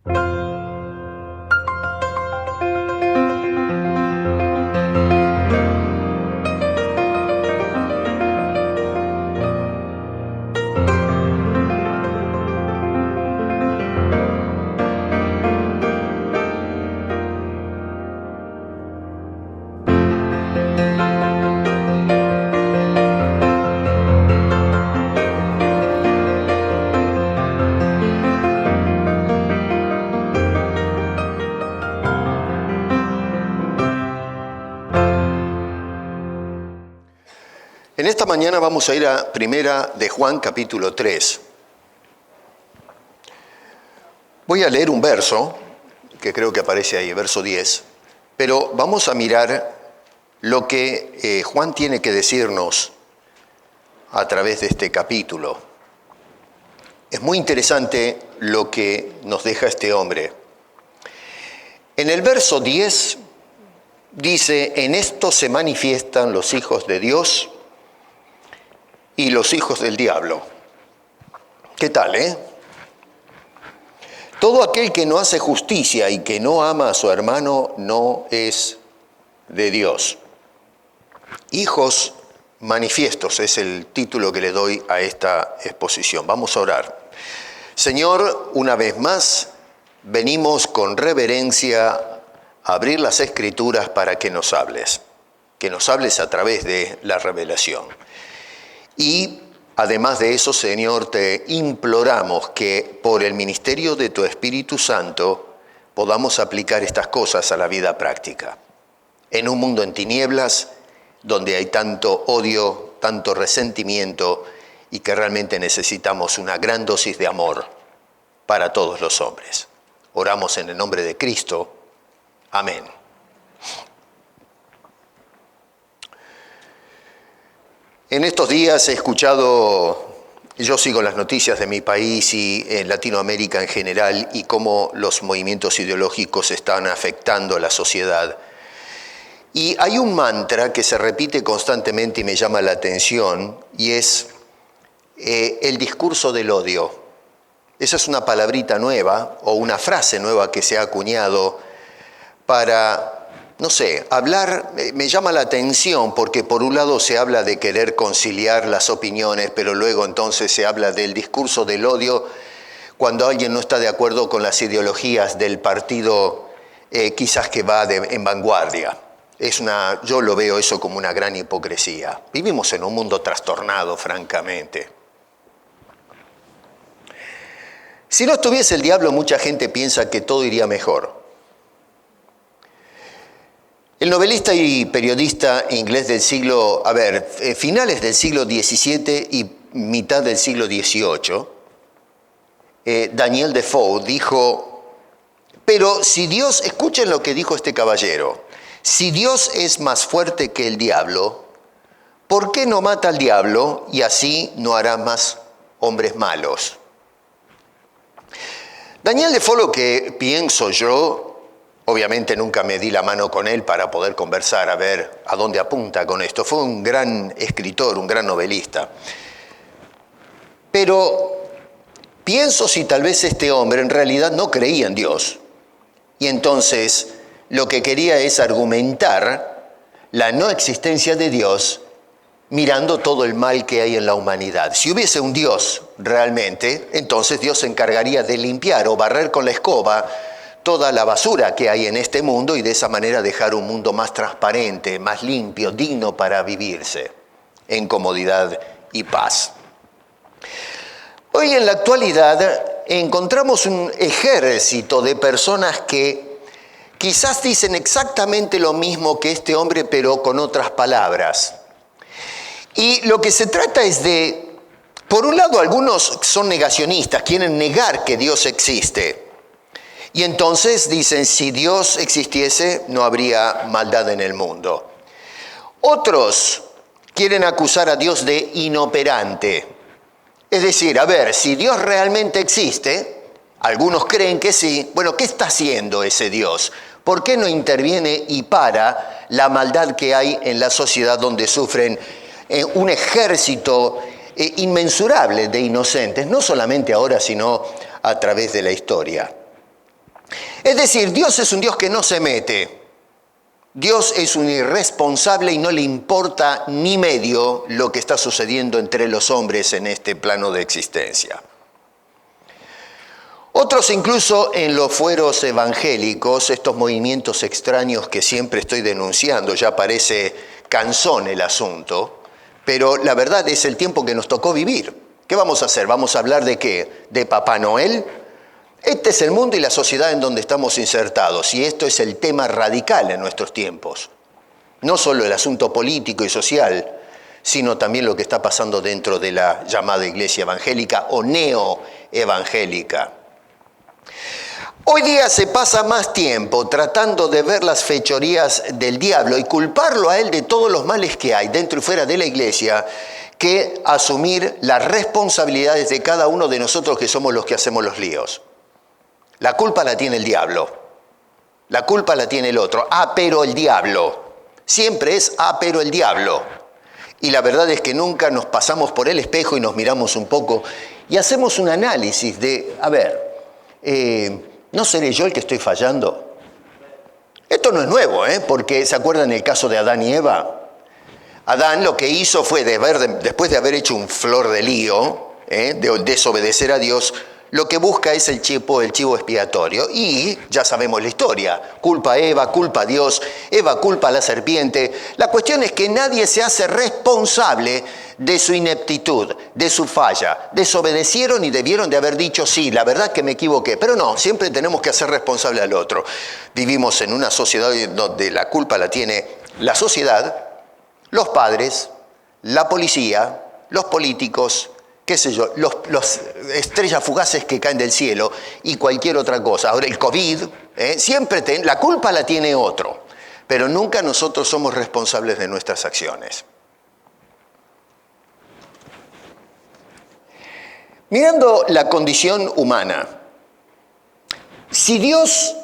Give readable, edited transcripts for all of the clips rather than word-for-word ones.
En esta mañana vamos a ir a Primera de Juan, capítulo 3. Voy a leer un verso, que creo que aparece ahí, verso 10, pero vamos a mirar lo que Juan tiene que decirnos a través de este capítulo. Es muy interesante lo que nos deja este hombre. En el verso 10 dice: en esto se manifiestan los hijos de Dios y los hijos del diablo. ¿Qué tal, Todo aquel que no hace justicia y que no ama a su hermano no es de Dios. Hijos manifiestos es el título que le doy a esta exposición. Vamos a orar. Señor, una vez más, venimos con reverencia a abrir las Escrituras para que nos hables a través de la revelación. Y además de eso, Señor, te imploramos que por el ministerio de tu Espíritu Santo podamos aplicar estas cosas a la vida práctica. En un mundo en tinieblas, donde hay tanto odio, tanto resentimiento, y que realmente necesitamos una gran dosis de amor para todos los hombres. Oramos en el nombre de Cristo. Amén. En estos días he escuchado, yo sigo las noticias de mi país y en Latinoamérica en general, y cómo los movimientos ideológicos están afectando a la sociedad. Y hay un mantra que se repite constantemente y me llama la atención, y es el discurso del odio. Esa es una palabrita nueva o una frase nueva que se ha acuñado para, no sé, hablar. Me llama la atención porque por un lado se habla de querer conciliar las opiniones, pero luego entonces se habla del discurso del odio cuando alguien no está de acuerdo con las ideologías del partido quizás que va en vanguardia. Yo lo veo eso como una gran hipocresía. Vivimos en un mundo trastornado, francamente. Si no estuviese el diablo, mucha gente piensa que todo iría mejor. El novelista y periodista inglés del finales del siglo XVII y mitad del siglo XVIII, Daniel Defoe dijo: pero si Dios, escuchen lo que dijo este caballero, si Dios es más fuerte que el diablo, ¿por qué no mata al diablo y así no hará más hombres malos? Daniel Defoe, lo que pienso yo, obviamente nunca me di la mano con él para poder conversar, a ver a dónde apunta con esto. Fue un gran escritor, un gran novelista. Pero pienso si tal vez este hombre en realidad no creía en Dios. Y entonces lo que quería es argumentar la no existencia de Dios mirando todo el mal que hay en la humanidad. Si hubiese un Dios realmente, entonces Dios se encargaría de limpiar o barrer con la escoba toda la basura que hay en este mundo y de esa manera dejar un mundo más transparente, más limpio, digno para vivirse en comodidad y paz. Hoy en la actualidad encontramos un ejército de personas que quizás dicen exactamente lo mismo que este hombre, pero con otras palabras. Y lo que se trata es de, por un lado, algunos son negacionistas, quieren negar que Dios existe. Y entonces dicen, si Dios existiese, no habría maldad en el mundo. Otros quieren acusar a Dios de inoperante. Es decir, a ver, si Dios realmente existe, algunos creen que sí, bueno, ¿qué está haciendo ese Dios? ¿Por qué no interviene y para la maldad que hay en la sociedad donde sufren un ejército inmensurable de inocentes, no solamente ahora, sino a través de la historia? Es decir, Dios es un Dios que no se mete. Dios es un irresponsable y no le importa ni medio lo que está sucediendo entre los hombres en este plano de existencia. Otros incluso en los fueros evangélicos, estos movimientos extraños que siempre estoy denunciando, ya parece cansón el asunto, pero la verdad es el tiempo que nos tocó vivir. ¿Qué vamos a hacer? ¿Vamos a hablar de qué? ¿De Papá Noel? Este es el mundo y la sociedad en donde estamos insertados, y esto es el tema radical en nuestros tiempos. No solo el asunto político y social, sino también lo que está pasando dentro de la llamada iglesia evangélica o neoevangélica. Hoy día se pasa más tiempo tratando de ver las fechorías del diablo y culparlo a él de todos los males que hay dentro y fuera de la iglesia, que asumir las responsabilidades de cada uno de nosotros que somos los que hacemos los líos. La culpa la tiene el diablo, la culpa la tiene el otro. Pero el diablo, siempre es pero el diablo. Y la verdad es que nunca nos pasamos por el espejo y nos miramos un poco y hacemos un análisis de, ¿no seré yo el que estoy fallando? Esto no es nuevo, porque ¿se acuerdan el caso de Adán y Eva? Adán lo que hizo fue, después de haber hecho un flor de lío, de desobedecer a Dios, lo que busca es el chivo expiatorio. Y ya sabemos la historia. Culpa a Eva, culpa a Dios, Eva culpa a la serpiente. La cuestión es que nadie se hace responsable de su ineptitud, de su falla. Desobedecieron y debieron de haber dicho, sí, la verdad que me equivoqué. Pero no, siempre tenemos que hacer responsable al otro. Vivimos en una sociedad donde la culpa la tiene la sociedad, los padres, la policía, los políticos, qué sé yo, los estrellas fugaces que caen del cielo y cualquier otra cosa. Ahora el COVID, siempre la culpa la tiene otro, pero nunca nosotros somos responsables de nuestras acciones. Mirando la condición humana, si Dios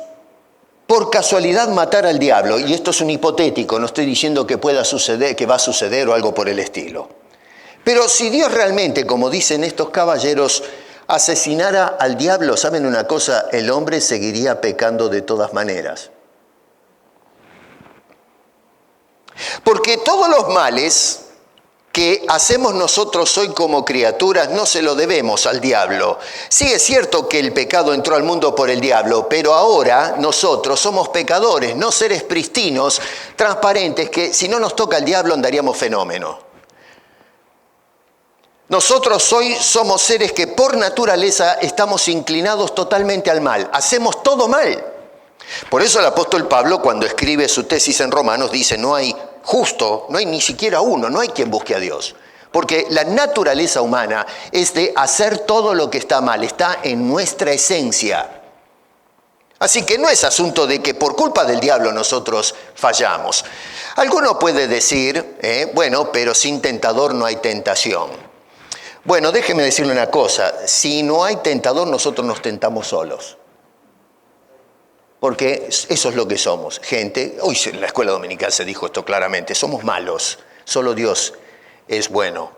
por casualidad matara al diablo, y esto es un hipotético, no estoy diciendo que pueda suceder, que va a suceder o algo por el estilo, pero si Dios realmente, como dicen estos caballeros, asesinara al diablo, ¿saben una cosa? El hombre seguiría pecando de todas maneras. Porque todos los males que hacemos nosotros hoy como criaturas no se lo debemos al diablo. Sí es cierto que el pecado entró al mundo por el diablo, pero ahora nosotros somos pecadores, no seres pristinos, transparentes, que si no nos toca el diablo andaríamos fenómeno. Nosotros hoy somos seres que por naturaleza estamos inclinados totalmente al mal. Hacemos todo mal. Por eso el apóstol Pablo, cuando escribe su tesis en Romanos, dice, no hay justo, no hay ni siquiera uno, no hay quien busque a Dios. Porque la naturaleza humana es de hacer todo lo que está mal, está en nuestra esencia. Así que no es asunto de que por culpa del diablo nosotros fallamos. Alguno puede decir, bueno, pero sin tentador no hay tentación. Bueno, déjeme decirle una cosa, si no hay tentador, nosotros nos tentamos solos. Porque eso es lo que somos, gente. Hoy en la escuela dominical se dijo esto claramente, somos malos, solo Dios es bueno.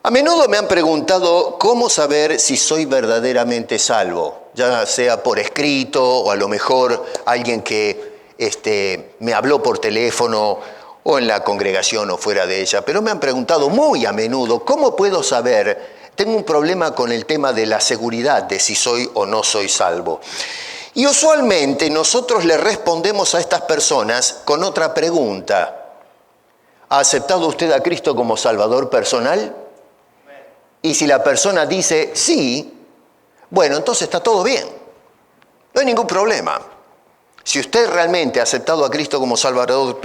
A menudo me han preguntado cómo saber si soy verdaderamente salvo, ya sea por escrito o a lo mejor alguien que me habló por teléfono o en la congregación o fuera de ella, pero me han preguntado muy a menudo, ¿cómo puedo saber? Tengo un problema con el tema de la seguridad de si soy o no soy salvo. Y usualmente nosotros le respondemos a estas personas con otra pregunta. ¿Ha aceptado usted a Cristo como Salvador personal? Y si la persona dice sí, bueno, entonces está todo bien. No hay ningún problema. Si usted realmente ha aceptado a Cristo como Salvador,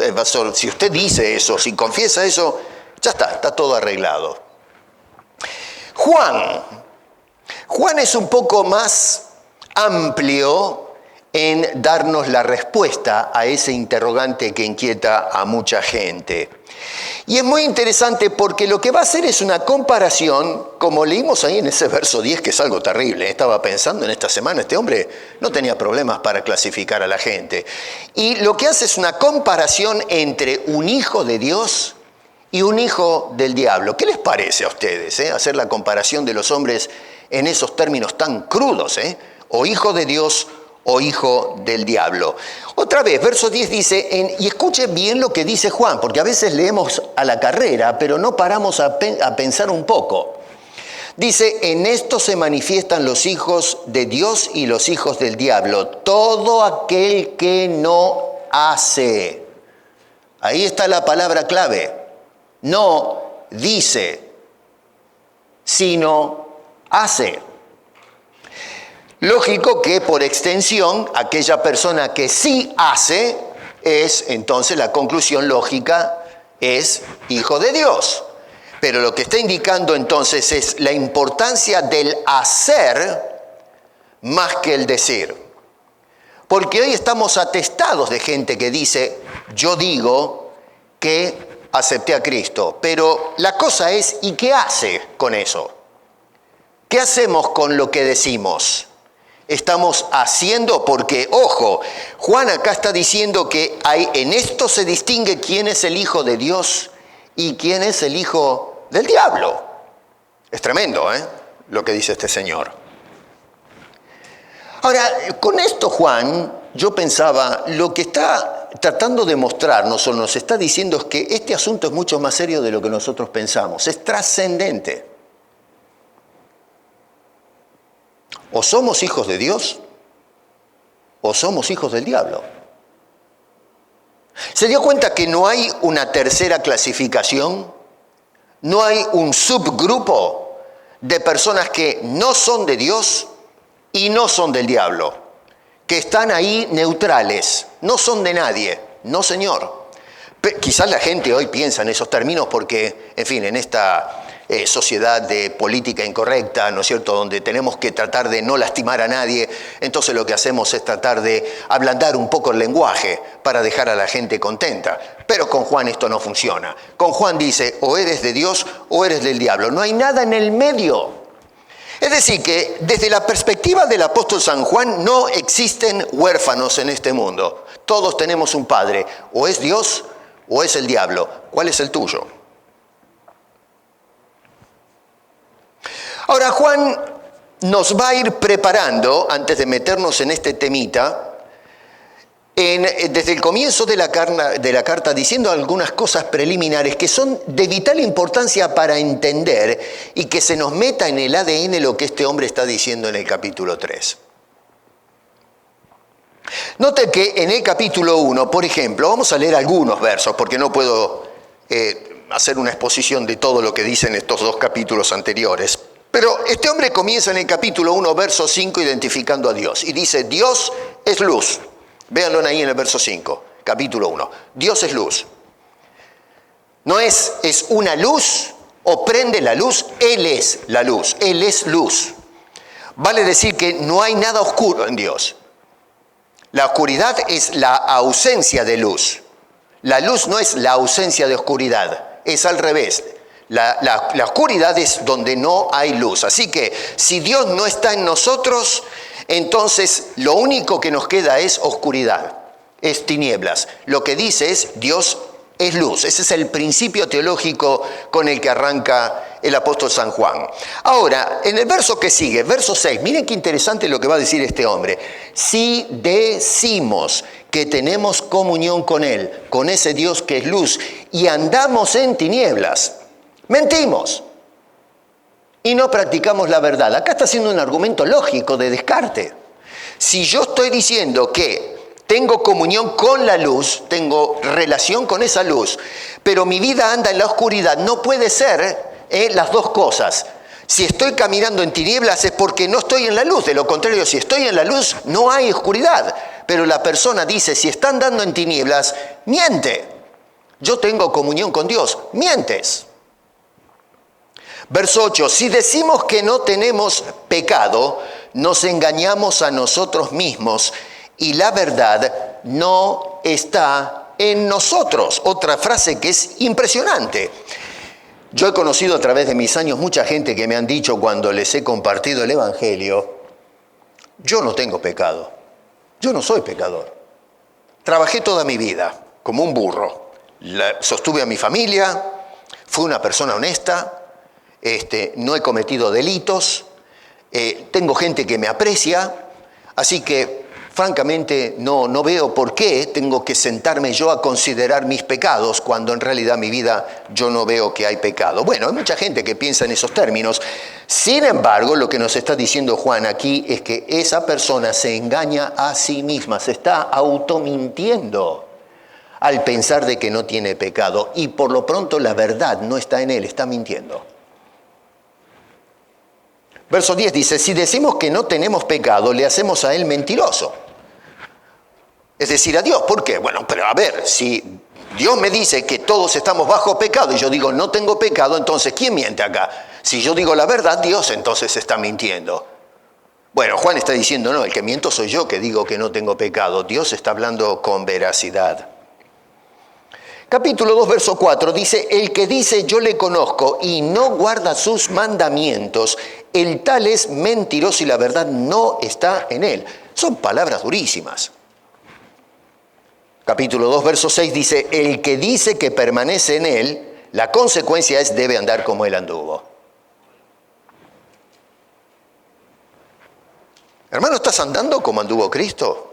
si usted dice eso, si confiesa eso, ya está todo arreglado. Juan es un poco más amplio en darnos la respuesta a ese interrogante que inquieta a mucha gente. Y es muy interesante porque lo que va a hacer es una comparación, como leímos ahí en ese verso 10, que es algo terrible. Estaba pensando en esta semana, este hombre no tenía problemas para clasificar a la gente. Y lo que hace es una comparación entre un hijo de Dios y un hijo del diablo. ¿Qué les parece a ustedes, hacer la comparación de los hombres en esos términos tan crudos? o hijo de Dios o hijo del diablo. Otra vez, verso 10 dice, y escuchen bien lo que dice Juan, porque a veces leemos a la carrera, pero no paramos a pensar un poco. Dice, en esto se manifiestan los hijos de Dios y los hijos del diablo. Todo aquel que no hace. Ahí está la palabra clave. No dice, sino hace. Lógico que por extensión, aquella persona que sí hace, entonces la conclusión lógica es hijo de Dios. Pero lo que está indicando entonces es la importancia del hacer más que el decir. Porque hoy estamos atestados de gente que dice, yo digo que acepté a Cristo, pero la cosa es, ¿y qué hace con eso? ¿Qué hacemos con lo que decimos? Estamos haciendo, porque, ojo, Juan acá está diciendo que en esto se distingue quién es el Hijo de Dios y quién es el hijo del diablo. Es tremendo, lo que dice este señor. Ahora, con esto Juan, yo pensaba, lo que está tratando de mostrarnos o nos está diciendo es que este asunto es mucho más serio de lo que nosotros pensamos, es trascendente. O somos hijos de Dios o somos hijos del diablo. ¿Se dio cuenta que no hay una tercera clasificación? No hay un subgrupo de personas que no son de Dios y no son del diablo, que están ahí neutrales, no son de nadie, no señor. Quizás la gente hoy piensa en esos términos porque, en fin, en esta sociedad de política incorrecta, ¿no es cierto?, donde tenemos que tratar de no lastimar a nadie, entonces lo que hacemos es tratar de ablandar un poco el lenguaje para dejar a la gente contenta. Pero con Juan esto no funciona. Con Juan dice, o eres de Dios o eres del diablo. No hay nada en el medio. Es decir, que desde la perspectiva del apóstol San Juan no existen huérfanos en este mundo. Todos tenemos un padre, o es Dios o es el diablo. ¿Cuál es el tuyo? Ahora Juan nos va a ir preparando, antes de meternos en este temita, desde el comienzo de la carta, diciendo algunas cosas preliminares que son de vital importancia para entender y que se nos meta en el ADN lo que este hombre está diciendo en el capítulo 3. Note que en el capítulo 1, por ejemplo, vamos a leer algunos versos, porque no puedo hacer una exposición de todo lo que dicen estos dos capítulos anteriores. Pero este hombre comienza en el capítulo 1, verso 5, identificando a Dios. Y dice, Dios es luz. Véanlo ahí en el verso 5, capítulo 1. Dios es luz. No es una luz o prende la luz, Él es la luz. Él es luz. Vale decir que no hay nada oscuro en Dios. La oscuridad es la ausencia de luz. La luz no es la ausencia de oscuridad, es al revés. La oscuridad es donde no hay luz. Así que si Dios no está en nosotros, entonces lo único que nos queda es oscuridad, es tinieblas. Lo que dice es Dios es luz. Ese es el principio teológico con el que arranca el apóstol San Juan. Ahora, en el verso que sigue, verso 6, miren qué interesante lo que va a decir este hombre. Si decimos que tenemos comunión con Él, con ese Dios que es luz, y andamos en tinieblas, mentimos y no practicamos la verdad. Acá está haciendo un argumento lógico de descarte. Si yo estoy diciendo que tengo comunión con la luz, tengo relación con esa luz, pero mi vida anda en la oscuridad, no puede ser las dos cosas. Si estoy caminando en tinieblas es porque no estoy en la luz. De lo contrario, si estoy en la luz, no hay oscuridad. Pero la persona dice, si está andando en tinieblas, miente. Yo tengo comunión con Dios, mientes. Verso 8, si decimos que no tenemos pecado, nos engañamos a nosotros mismos y la verdad no está en nosotros. Otra frase que es impresionante. Yo he conocido a través de mis años mucha gente que me han dicho cuando les he compartido el Evangelio, yo no tengo pecado, yo no soy pecador. Trabajé toda mi vida como un burro, sostuve a mi familia, fui una persona honesta, no he cometido delitos, tengo gente que me aprecia, Así que, francamente, no veo por qué tengo que sentarme yo a considerar mis pecados cuando en realidad en mi vida yo no veo que hay pecado. Bueno, hay mucha gente que piensa en esos términos. Sin embargo, lo que nos está diciendo Juan aquí es que esa persona se engaña a sí misma, se está automintiendo al pensar de que no tiene pecado. Y por lo pronto la verdad no está en él, está mintiendo. Verso 10 dice, si decimos que no tenemos pecado, le hacemos a él mentiroso. Es decir, a Dios. ¿Por qué? Bueno, pero a ver, si Dios me dice que todos estamos bajo pecado y yo digo no tengo pecado, entonces ¿quién miente acá? Si yo digo la verdad, Dios entonces está mintiendo. Bueno, Juan está diciendo, no, el que miento soy yo que digo que no tengo pecado. Dios está hablando con veracidad. Capítulo 2, verso 4 dice, el que dice yo le conozco y no guarda sus mandamientos, el tal es mentiroso y la verdad no está en él. Son palabras durísimas. Capítulo 2, verso 6 dice, el que dice que permanece en él, la consecuencia es debe andar como él anduvo. Hermano, ¿estás andando como anduvo Cristo?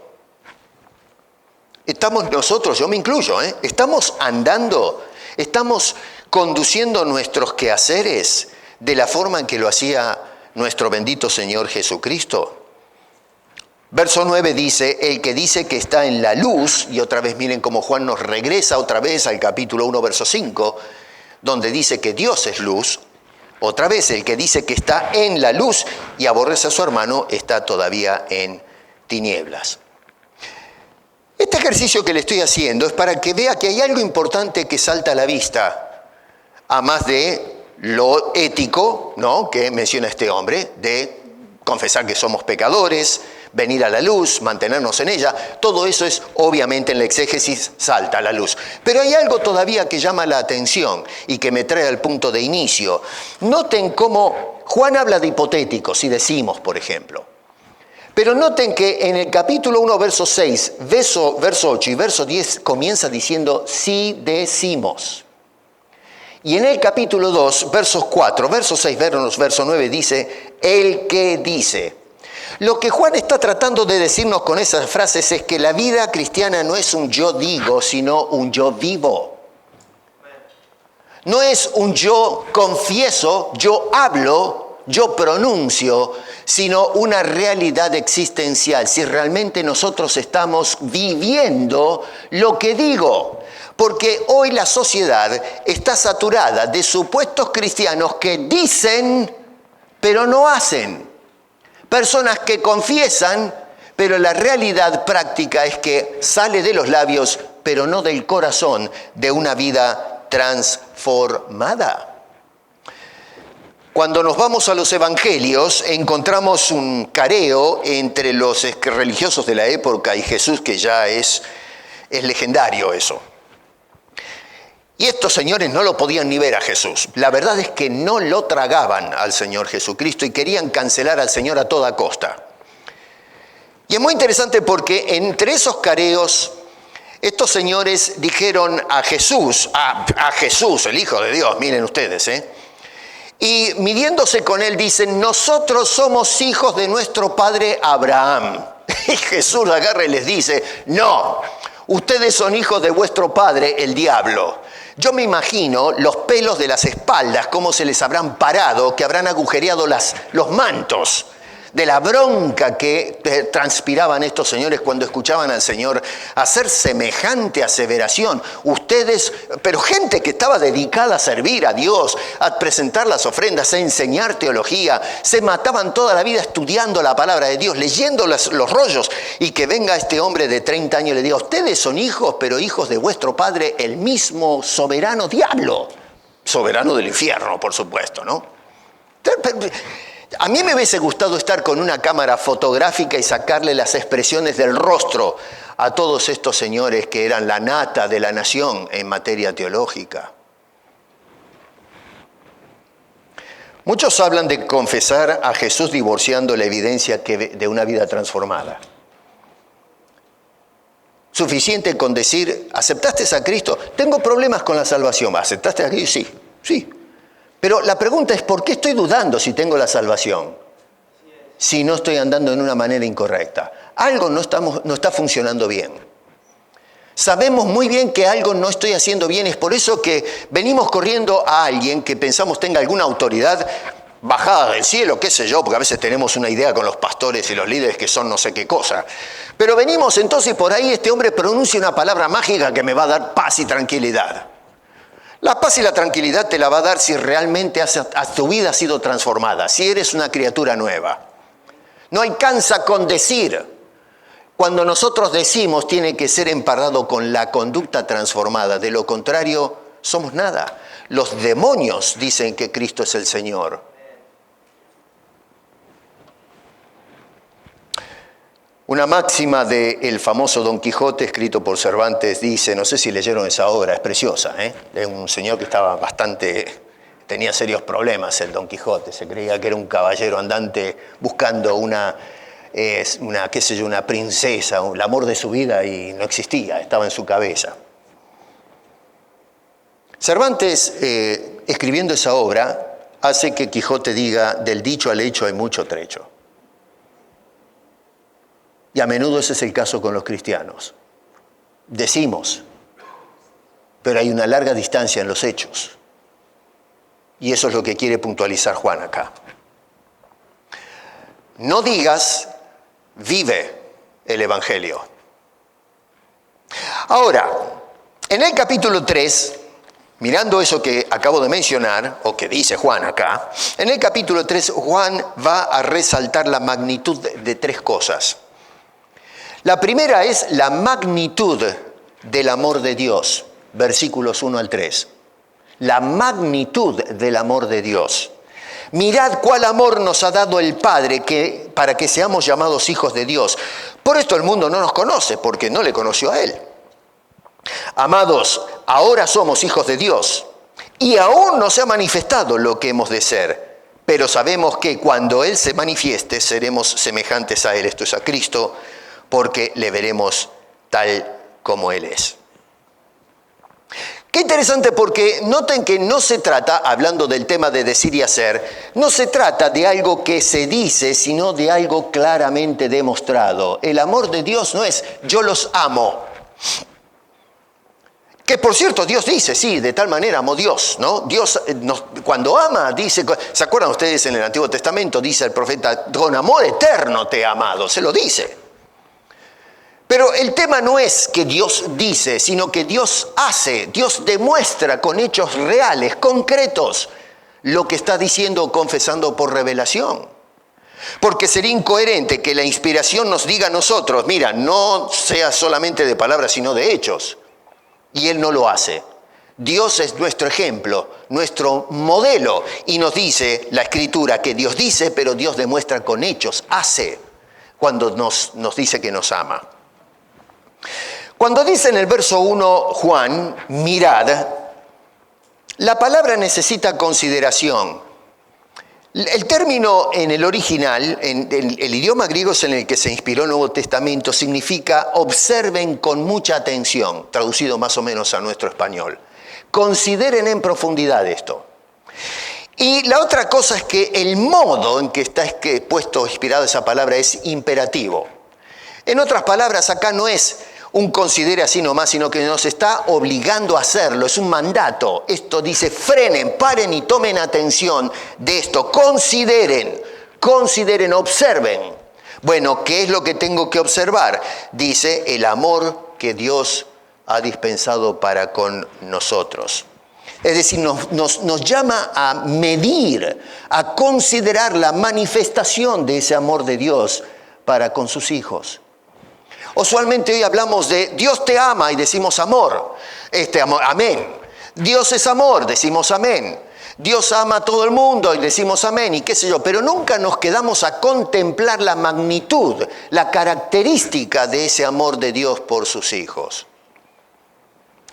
Estamos nosotros, yo me incluyo, estamos andando, estamos conduciendo nuestros quehaceres de la forma en que lo hacía nuestro bendito Señor Jesucristo. Verso 9 dice, el que dice que está en la luz, y otra vez miren cómo Juan nos regresa otra vez al capítulo 1, verso 5, donde dice que Dios es luz. Otra vez, el que dice que está en la luz y aborrece a su hermano está todavía en tinieblas. Este ejercicio que le estoy haciendo es para que vea que hay algo importante que salta a la vista, a más de lo ético, ¿no?, que menciona este hombre, de confesar que somos pecadores, venir a la luz, mantenernos en ella. Todo eso es, obviamente, en la exégesis salta a la luz. Pero hay algo todavía que llama la atención y que me trae al punto de inicio. Noten cómo Juan habla de hipotéticos, si decimos, por ejemplo. Pero noten que en el capítulo 1, verso 6, verso 8 y verso 10 comienza diciendo si decimos. Y en el capítulo 2, versos 4, verso 6, verso 9 dice el que dice. Lo que Juan está tratando de decirnos con esas frases es que la vida cristiana no es un yo digo, sino un yo vivo. No es un yo confieso, yo hablo, yo pronuncio, sino una realidad existencial. Si realmente nosotros estamos viviendo lo que digo. Porque hoy la sociedad está saturada de supuestos cristianos que dicen, pero no hacen. Personas que confiesan, pero la realidad práctica es que sale de los labios, pero no del corazón, de una vida transformada. Cuando nos vamos a los evangelios, encontramos un careo entre los religiosos de la época y Jesús, que ya es legendario eso. Y estos señores no lo podían ni ver a Jesús. La verdad es que no lo tragaban al Señor Jesucristo y querían cancelar al Señor a toda costa. Y es muy interesante porque entre esos careos, estos señores dijeron a Jesús, el Hijo de Dios, miren ustedes, y midiéndose con él dicen, nosotros somos hijos de nuestro padre Abraham. Y Jesús agarra y les dice, no, ustedes son hijos de vuestro padre, el diablo. Yo me imagino los pelos de las espaldas, cómo se les habrán parado, que habrán agujereado los mantos, de la bronca que transpiraban estos señores cuando escuchaban al Señor hacer semejante aseveración. Ustedes, pero gente que estaba dedicada a servir a Dios, a presentar las ofrendas, a enseñar teología, se mataban toda la vida estudiando la palabra de Dios, leyendo los rollos, y que venga este hombre de 30 años y le diga, ustedes son hijos, pero hijos de vuestro padre, el mismo soberano diablo, soberano del infierno, por supuesto, ¿no? A mí me hubiese gustado estar con una cámara fotográfica y sacarle las expresiones del rostro a todos estos señores que eran la nata de la nación en materia teológica. Muchos hablan de confesar a Jesús divorciando la evidencia de una vida transformada. Suficiente con decir, ¿aceptaste a Cristo? Tengo problemas con la salvación. ¿Aceptaste a Cristo? Sí. Pero la pregunta es, ¿por qué estoy dudando si tengo la salvación? si no estoy andando en una manera incorrecta. Algo no está funcionando bien. Sabemos muy bien que algo no estoy haciendo bien. Es por eso que venimos corriendo a alguien que pensamos tenga alguna autoridad bajada del cielo, qué sé yo, porque a veces tenemos una idea con los pastores y los líderes que son no sé qué cosa. Pero venimos entonces por ahí, este hombre pronuncia una palabra mágica que me va a dar paz y tranquilidad. La paz y la tranquilidad te la va a dar si realmente tu vida ha sido transformada, si eres una criatura nueva. No alcanza con decir. Cuando nosotros decimos, tiene que ser emparado con la conducta transformada. De lo contrario, somos nada. Los demonios dicen que Cristo es el Señor. Una máxima del famoso Don Quijote, escrito por Cervantes, dice, no sé si leyeron esa obra, es preciosa, de un señor que estaba tenía serios problemas, el Don Quijote. Se creía que era un caballero andante buscando una princesa, el amor de su vida, y no existía, estaba en su cabeza. Cervantes, escribiendo esa obra, hace que Quijote diga, del dicho al hecho hay mucho trecho. Y a menudo ese es el caso con los cristianos. Decimos, pero hay una larga distancia en los hechos. Y eso es lo que quiere puntualizar Juan acá. No digas, vive el Evangelio. Ahora, en el capítulo 3, mirando eso que acabo de mencionar, o que dice Juan acá, en el capítulo 3 Juan va a resaltar la magnitud de tres cosas. La primera es la magnitud del amor de Dios, versículos 1 al 3. La magnitud del amor de Dios. Mirad cuál amor nos ha dado el Padre para que seamos llamados hijos de Dios. Por esto el mundo no nos conoce, porque no le conoció a Él. Amados, ahora somos hijos de Dios, y aún no se ha manifestado lo que hemos de ser, pero sabemos que cuando Él se manifieste seremos semejantes a Él, esto es a Cristo, porque le veremos tal como Él es. Qué interesante, porque noten que no se trata, hablando del tema de decir y hacer, no se trata de algo que se dice, sino de algo claramente demostrado. El amor de Dios no es yo los amo. Que por cierto Dios dice, sí, de tal manera amó Dios, ¿no? Dios cuando ama, dice, ¿se acuerdan ustedes en el Antiguo Testamento? Dice el profeta, con amor eterno te he amado, se lo dice. Pero el tema no es que Dios dice, sino que Dios hace, Dios demuestra con hechos reales, concretos, lo que está diciendo o confesando por revelación. Porque sería incoherente que la inspiración nos diga a nosotros, mira, no sea solamente de palabras, sino de hechos. Y Él no lo hace. Dios es nuestro ejemplo, nuestro modelo, y nos dice la Escritura que Dios dice, pero Dios demuestra con hechos, hace, cuando nos dice que nos ama. Cuando dice en el verso 1 Juan, mirad, la palabra necesita consideración. El término en el original, en el idioma griego es en el que se inspiró el Nuevo Testamento, significa observen con mucha atención, traducido más o menos a nuestro español. Consideren en profundidad esto. Y la otra cosa es que el modo en que está puesto, inspirada esa palabra, es imperativo. En otras palabras, acá no es un considere así nomás, sino que nos está obligando a hacerlo, es un mandato. Esto dice, frenen, paren y tomen atención de esto, consideren, observen. Bueno, ¿qué es lo que tengo que observar? Dice, el amor que Dios ha dispensado para con nosotros. Es decir, nos llama a medir, a considerar la manifestación de ese amor de Dios para con sus hijos. Usualmente hoy hablamos de Dios te ama y decimos amor. Amén. Dios es amor, decimos amén. Dios ama a todo el mundo y decimos amén y qué sé yo. Pero nunca nos quedamos a contemplar la magnitud, la característica de ese amor de Dios por sus hijos.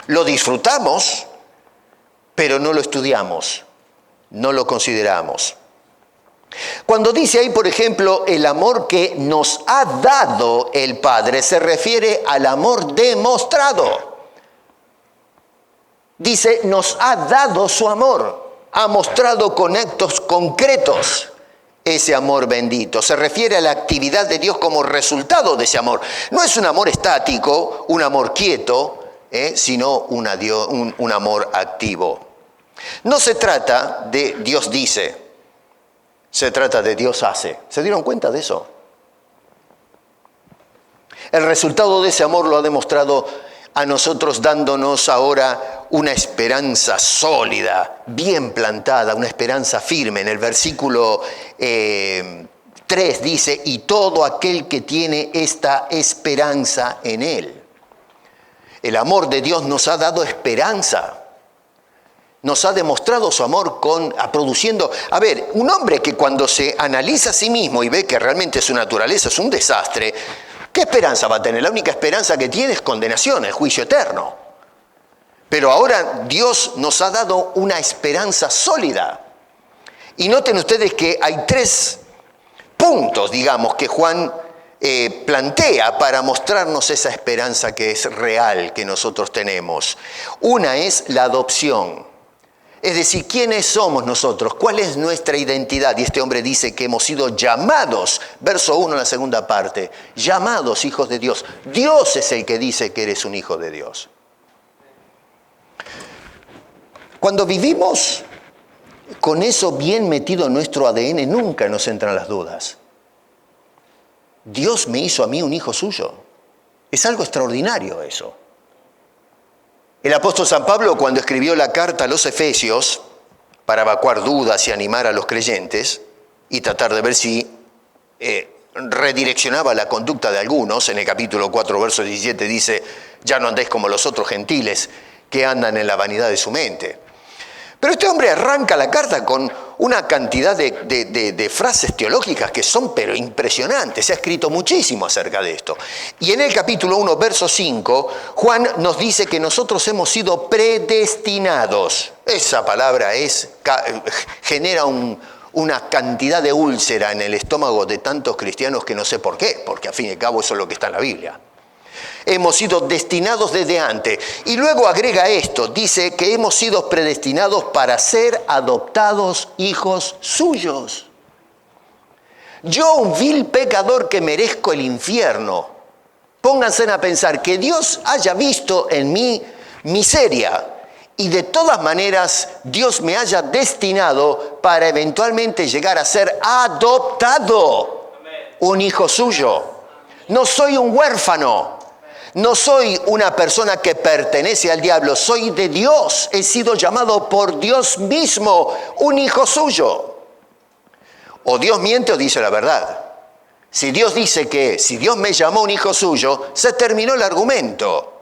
Lo disfrutamos, pero no lo estudiamos, no lo consideramos. Cuando dice ahí, por ejemplo, el amor que nos ha dado el Padre, se refiere al amor demostrado. Dice, nos ha dado su amor, ha mostrado con actos concretos ese amor bendito. Se refiere a la actividad de Dios como resultado de ese amor. No es un amor estático, un amor quieto, sino un amor activo. No se trata de Dios dice, se trata de Dios hace. ¿Se dieron cuenta de eso? El resultado de ese amor lo ha demostrado a nosotros dándonos ahora una esperanza sólida, bien plantada, una esperanza firme. En el versículo 3 dice, y todo aquel que tiene esta esperanza en Él. El amor de Dios nos ha dado esperanza. Nos ha demostrado su amor produciendo... A ver, un hombre que cuando se analiza a sí mismo y ve que realmente su naturaleza es un desastre, ¿qué esperanza va a tener? La única esperanza que tiene es condenación, el juicio eterno. Pero ahora Dios nos ha dado una esperanza sólida. Y noten ustedes que hay 3 puntos, digamos, que Juan plantea para mostrarnos esa esperanza que es real, que nosotros tenemos. Una es la adopción. Es decir, ¿quiénes somos nosotros? ¿Cuál es nuestra identidad? Y este hombre dice que hemos sido llamados, verso 1 en la segunda parte, llamados hijos de Dios. Dios es el que dice que eres un hijo de Dios. Cuando vivimos con eso bien metido en nuestro ADN, nunca nos entran las dudas. Dios me hizo a mí un hijo suyo. Es algo extraordinario eso. El apóstol San Pablo, cuando escribió la carta a los Efesios, para evacuar dudas y animar a los creyentes, y tratar de ver si redireccionaba la conducta de algunos, en el capítulo 4, verso 17 dice, ya no andéis como los otros gentiles que andan en la vanidad de su mente. Pero este hombre arranca la carta con una cantidad de frases teológicas que son pero impresionantes. Se ha escrito muchísimo acerca de esto. Y en el capítulo 1, verso 5, Juan nos dice que nosotros hemos sido predestinados. Esa palabra genera una cantidad de úlcera en el estómago de tantos cristianos que no sé por qué, porque al fin y al cabo eso es lo que está en la Biblia. Hemos sido destinados desde antes. Y luego agrega esto, dice que hemos sido predestinados para ser adoptados hijos suyos. Yo, un vil pecador que merezco el infierno, pónganse a pensar que Dios haya visto en mí miseria y de todas maneras Dios me haya destinado para eventualmente llegar a ser adoptado, un hijo suyo. No soy un huérfano. No soy una persona que pertenece al diablo, soy de Dios. He sido llamado por Dios mismo, un hijo suyo. O Dios miente o dice la verdad. Si Dios me llamó un hijo suyo, se terminó el argumento.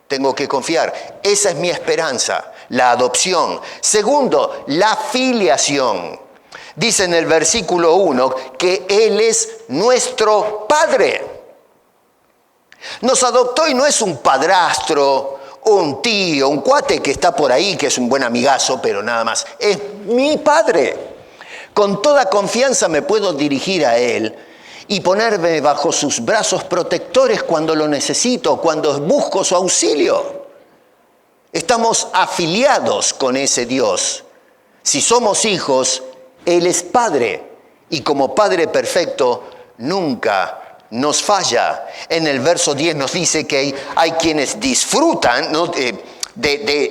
Tengo que confiar. Esa es mi esperanza, la adopción. Segundo, la filiación. Dice en el versículo 1 que Él es nuestro Padre. Nos adoptó y no es un padrastro, un tío, un cuate que está por ahí, que es un buen amigazo, pero nada más. Es mi Padre. Con toda confianza me puedo dirigir a Él y ponerme bajo sus brazos protectores cuando lo necesito, cuando busco su auxilio. Estamos afiliados con ese Dios. Si somos hijos, Él es Padre y como Padre perfecto nunca nos falla. En el verso 10 nos dice que hay quienes disfrutan, ¿no?, de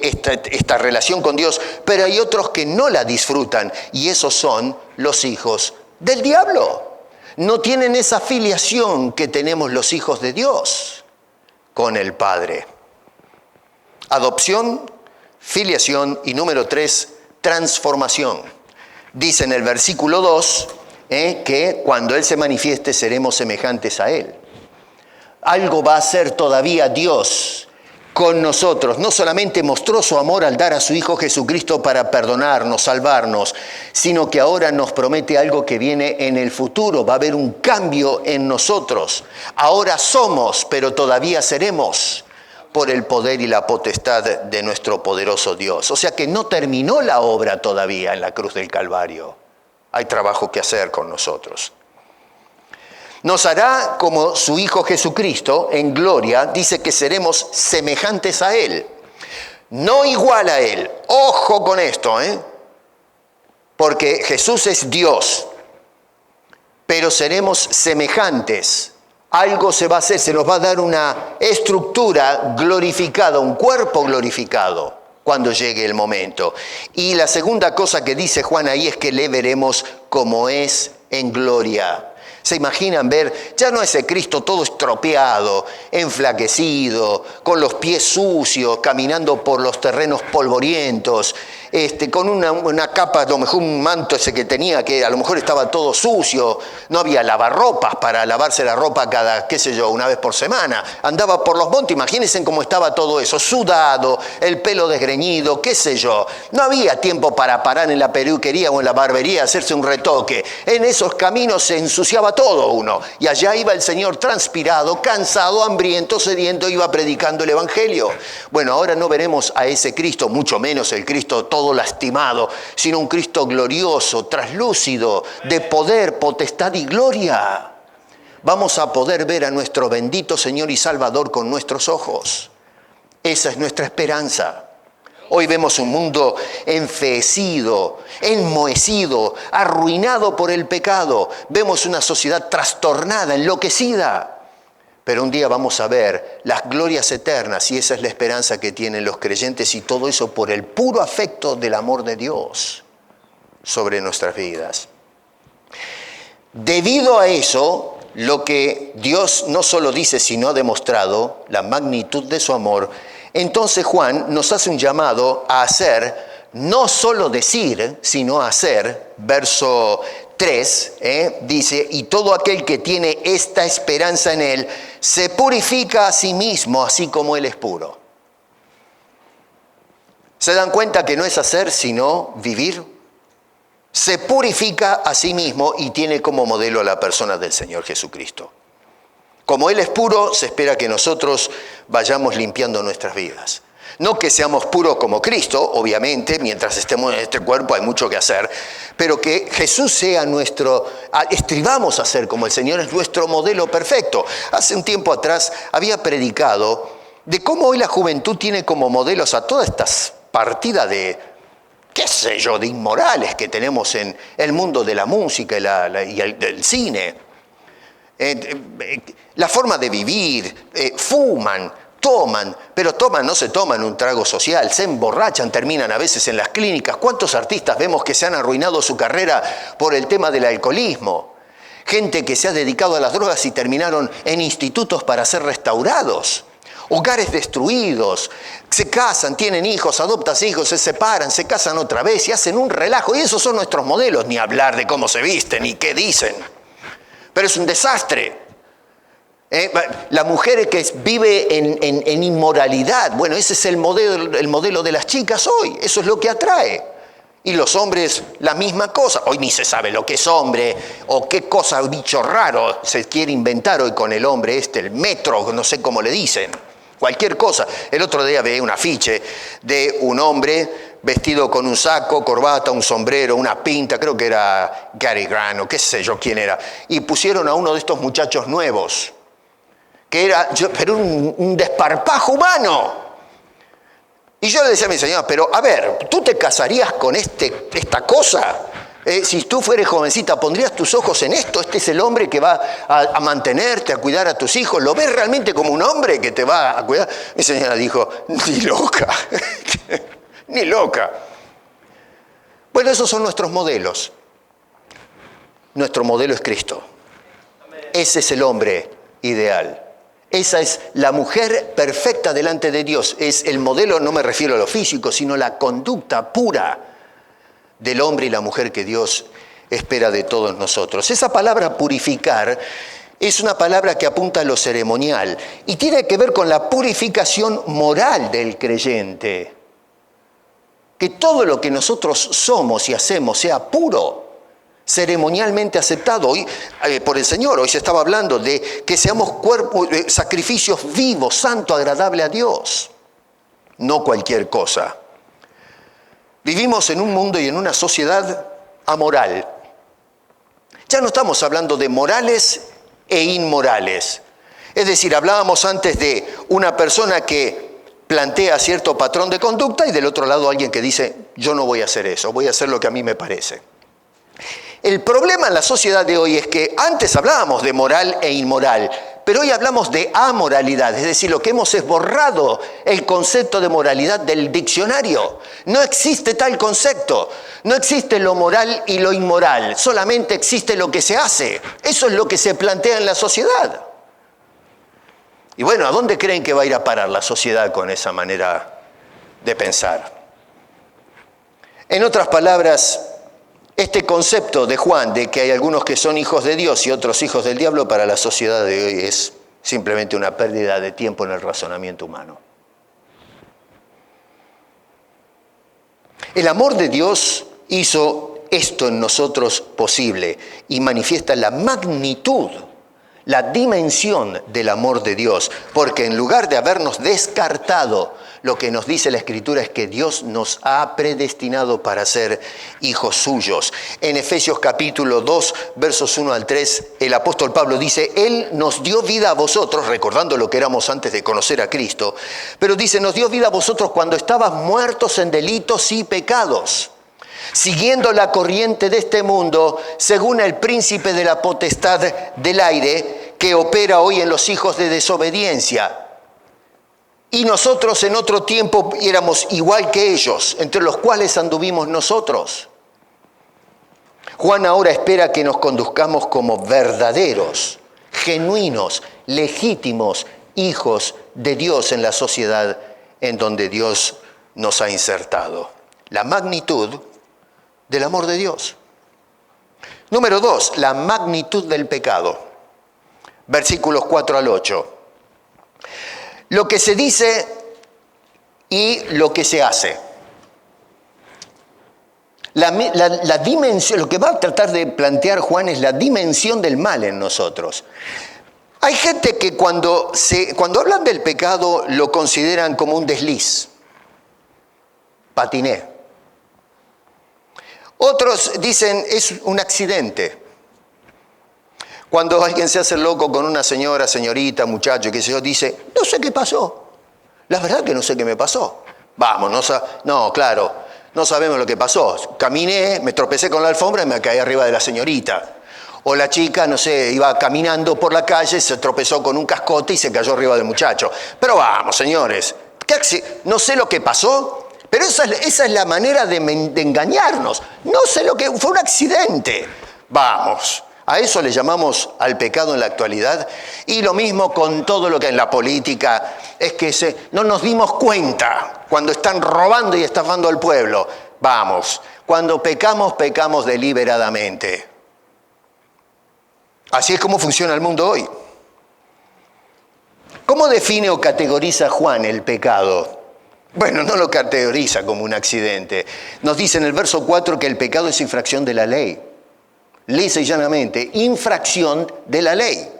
esta relación con Dios, pero hay otros que no la disfrutan, y esos son los hijos del diablo. No tienen esa filiación que tenemos los hijos de Dios con el Padre. Adopción, filiación y número 3, transformación. Dice en el versículo 2, que cuando Él se manifieste seremos semejantes a Él. Algo va a hacer todavía Dios con nosotros. No solamente mostró su amor al dar a su Hijo Jesucristo para perdonarnos, salvarnos, sino que ahora nos promete algo que viene en el futuro. Va a haber un cambio en nosotros. Ahora somos, pero todavía seremos, por el poder y la potestad de nuestro poderoso Dios. O sea que no terminó la obra todavía en la cruz del Calvario. Hay trabajo que hacer con nosotros. Nos hará como su Hijo Jesucristo en gloria. Dice que seremos semejantes a Él. No igual a Él. Ojo con esto, porque Jesús es Dios. pero seremos semejantes. Algo se va a hacer, se nos va a dar una estructura glorificada, un cuerpo glorificado cuando llegue el momento. Y la segunda cosa que dice Juan ahí es que le veremos como es en gloria. ¿Se imaginan ver ya no ese Cristo todo estropeado, enflaquecido, con los pies sucios, caminando por los terrenos polvorientos, con una capa, a lo mejor un manto ese que tenía, que a lo mejor estaba todo sucio, no había lavarropas para lavarse la ropa cada, qué sé yo, una vez por semana, andaba por los montes, imagínense cómo estaba todo eso, sudado, el pelo desgreñido, qué sé yo, no había tiempo para parar en la peluquería o en la barbería a hacerse un retoque, en esos caminos se ensuciaba todo uno, y allá iba el Señor transpirado, cansado, hambriento, sediento, iba predicando el Evangelio. Bueno, ahora no veremos a ese Cristo, mucho menos el Cristo todo lastimado, sino un Cristo glorioso, traslúcido, de poder, potestad y gloria. Vamos a poder ver a nuestro bendito Señor y Salvador con nuestros ojos. Esa es nuestra esperanza. Hoy vemos un mundo enfeecido, enmohecido, arruinado por el pecado. Vemos una sociedad trastornada, enloquecida. Pero un día vamos a ver las glorias eternas y esa es la esperanza que tienen los creyentes y todo eso por el puro afecto del amor de Dios sobre nuestras vidas. Debido a eso, lo que Dios no solo dice, sino ha demostrado, la magnitud de su amor, entonces Juan nos hace un llamado a hacer, no solo decir, sino hacer. Verso 3 dice, y todo aquel que tiene esta esperanza en él, se purifica a sí mismo, así como él es puro. ¿Se dan cuenta que no es hacer, sino vivir? Se purifica a sí mismo y tiene como modelo a la persona del Señor Jesucristo. Como Él es puro, se espera que nosotros vayamos limpiando nuestras vidas. No que seamos puros como Cristo, obviamente, mientras estemos en este cuerpo hay mucho que hacer, pero que Jesús sea estribamos a ser como el Señor, es nuestro modelo perfecto. Hace un tiempo atrás había predicado de cómo hoy la juventud tiene como modelos a todas estas partidas de, qué sé yo, de inmorales que tenemos en el mundo de la música y del cine. La forma de vivir, fuman, toman, pero no se toman un trago social, se emborrachan, terminan a veces en las clínicas. ¿Cuántos artistas vemos que se han arruinado su carrera por el tema del alcoholismo? Gente que se ha dedicado a las drogas y terminaron en institutos para ser restaurados. Hogares destruidos, se casan, tienen hijos, adoptan hijos, se separan, se casan otra vez y hacen un relajo. Y esos son nuestros modelos, ni hablar de cómo se visten y qué dicen. Pero es un desastre. La mujer que vive en inmoralidad, bueno, ese es el modelo de las chicas hoy, eso es lo que atrae. Y los hombres, la misma cosa. Hoy ni se sabe lo que es hombre o qué cosa, bicho raro se quiere inventar hoy con el hombre el metro, no sé cómo le dicen. Cualquier cosa. El otro día veía un afiche de un hombre vestido con un saco, corbata, un sombrero, una pinta, creo que era Gary Grant o qué sé yo quién era. Y pusieron a uno de estos muchachos nuevos, que era pero un desparpajo humano. Y yo le decía a mi señora, pero a ver, ¿tú te casarías con esta cosa? Si tú fueras jovencita, ¿pondrías tus ojos en esto? Este es el hombre que va a mantenerte, a cuidar a tus hijos. ¿Lo ves realmente como un hombre que te va a cuidar? Mi señora dijo, ni loca, ni loca. Bueno, esos son nuestros modelos. Nuestro modelo es Cristo. Ese es el hombre ideal. Esa es la mujer perfecta delante de Dios. Es el modelo, no me refiero a lo físico, sino la conducta pura del hombre y la mujer que Dios espera de todos nosotros. Esa palabra purificar es una palabra que apunta a lo ceremonial y tiene que ver con la purificación moral del creyente. Que todo lo que nosotros somos y hacemos sea puro, ceremonialmente aceptado hoy por el Señor. Hoy se estaba hablando de que seamos sacrificios vivos, santo, agradable a Dios. No cualquier cosa. Vivimos en un mundo y en una sociedad amoral. Ya no estamos hablando de morales e inmorales. Es decir, hablábamos antes de una persona que plantea cierto patrón de conducta y del otro lado alguien que dice, yo no voy a hacer eso, voy a hacer lo que a mí me parece. El problema en la sociedad de hoy es que antes hablábamos de moral e inmoral, pero hoy hablamos de amoralidad, es decir, lo que hemos es borrado el concepto de moralidad del diccionario. No existe tal concepto, no existe lo moral y lo inmoral, solamente existe lo que se hace. Eso es lo que se plantea en la sociedad. Y bueno, ¿a dónde creen que va a ir a parar la sociedad con esa manera de pensar? En otras palabras, este concepto de Juan, de que hay algunos que son hijos de Dios y otros hijos del diablo, para la sociedad de hoy es simplemente una pérdida de tiempo en el razonamiento humano. El amor de Dios hizo esto en nosotros posible y manifiesta la magnitud, la dimensión del amor de Dios, porque en lugar de habernos descartado, lo que nos dice la Escritura es que Dios nos ha predestinado para ser hijos suyos. En Efesios capítulo 2, versos 1 al 3, el apóstol Pablo dice, Él nos dio vida a vosotros, recordando lo que éramos antes de conocer a Cristo, pero dice, nos dio vida a vosotros cuando estabas muertos en delitos y pecados, siguiendo la corriente de este mundo, según el príncipe de la potestad del aire, que opera hoy en los hijos de desobediencia. Y nosotros en otro tiempo éramos igual que ellos, entre los cuales anduvimos nosotros. Juan ahora espera que nos conduzcamos como verdaderos, genuinos, legítimos hijos de Dios en la sociedad en donde Dios nos ha insertado. La magnitud del amor de Dios. Número 2, la magnitud del pecado. Versículos 4 al 8. Lo que se dice y lo que se hace. La dimensión, lo que va a tratar de plantear Juan es la dimensión del mal en nosotros. Hay gente que cuando hablan del pecado lo consideran como un desliz. Patiné. Otros dicen es un accidente. Cuando alguien se hace loco con una señora, señorita, muchacho, qué sé yo, dice, no sé qué pasó. La verdad que no sé qué me pasó. Vamos, claro, no sabemos lo que pasó. Caminé, me tropecé con la alfombra y me caí arriba de la señorita. O la chica, no sé, iba caminando por la calle, se tropezó con un cascote y se cayó arriba del muchacho. Pero vamos, señores, no sé lo que pasó, pero esa es la manera de engañarnos. No sé lo que fue un accidente. Vamos. A eso le llamamos al pecado en la actualidad. Y lo mismo con todo lo que en la política es que no nos dimos cuenta cuando están robando y estafando al pueblo. Vamos, cuando pecamos, pecamos deliberadamente. Así es como funciona el mundo hoy. ¿Cómo define o categoriza Juan el pecado? Bueno, no lo categoriza como un accidente. Nos dice en el verso 4 que el pecado es infracción de la ley. Lisa y llanamente, infracción de la ley.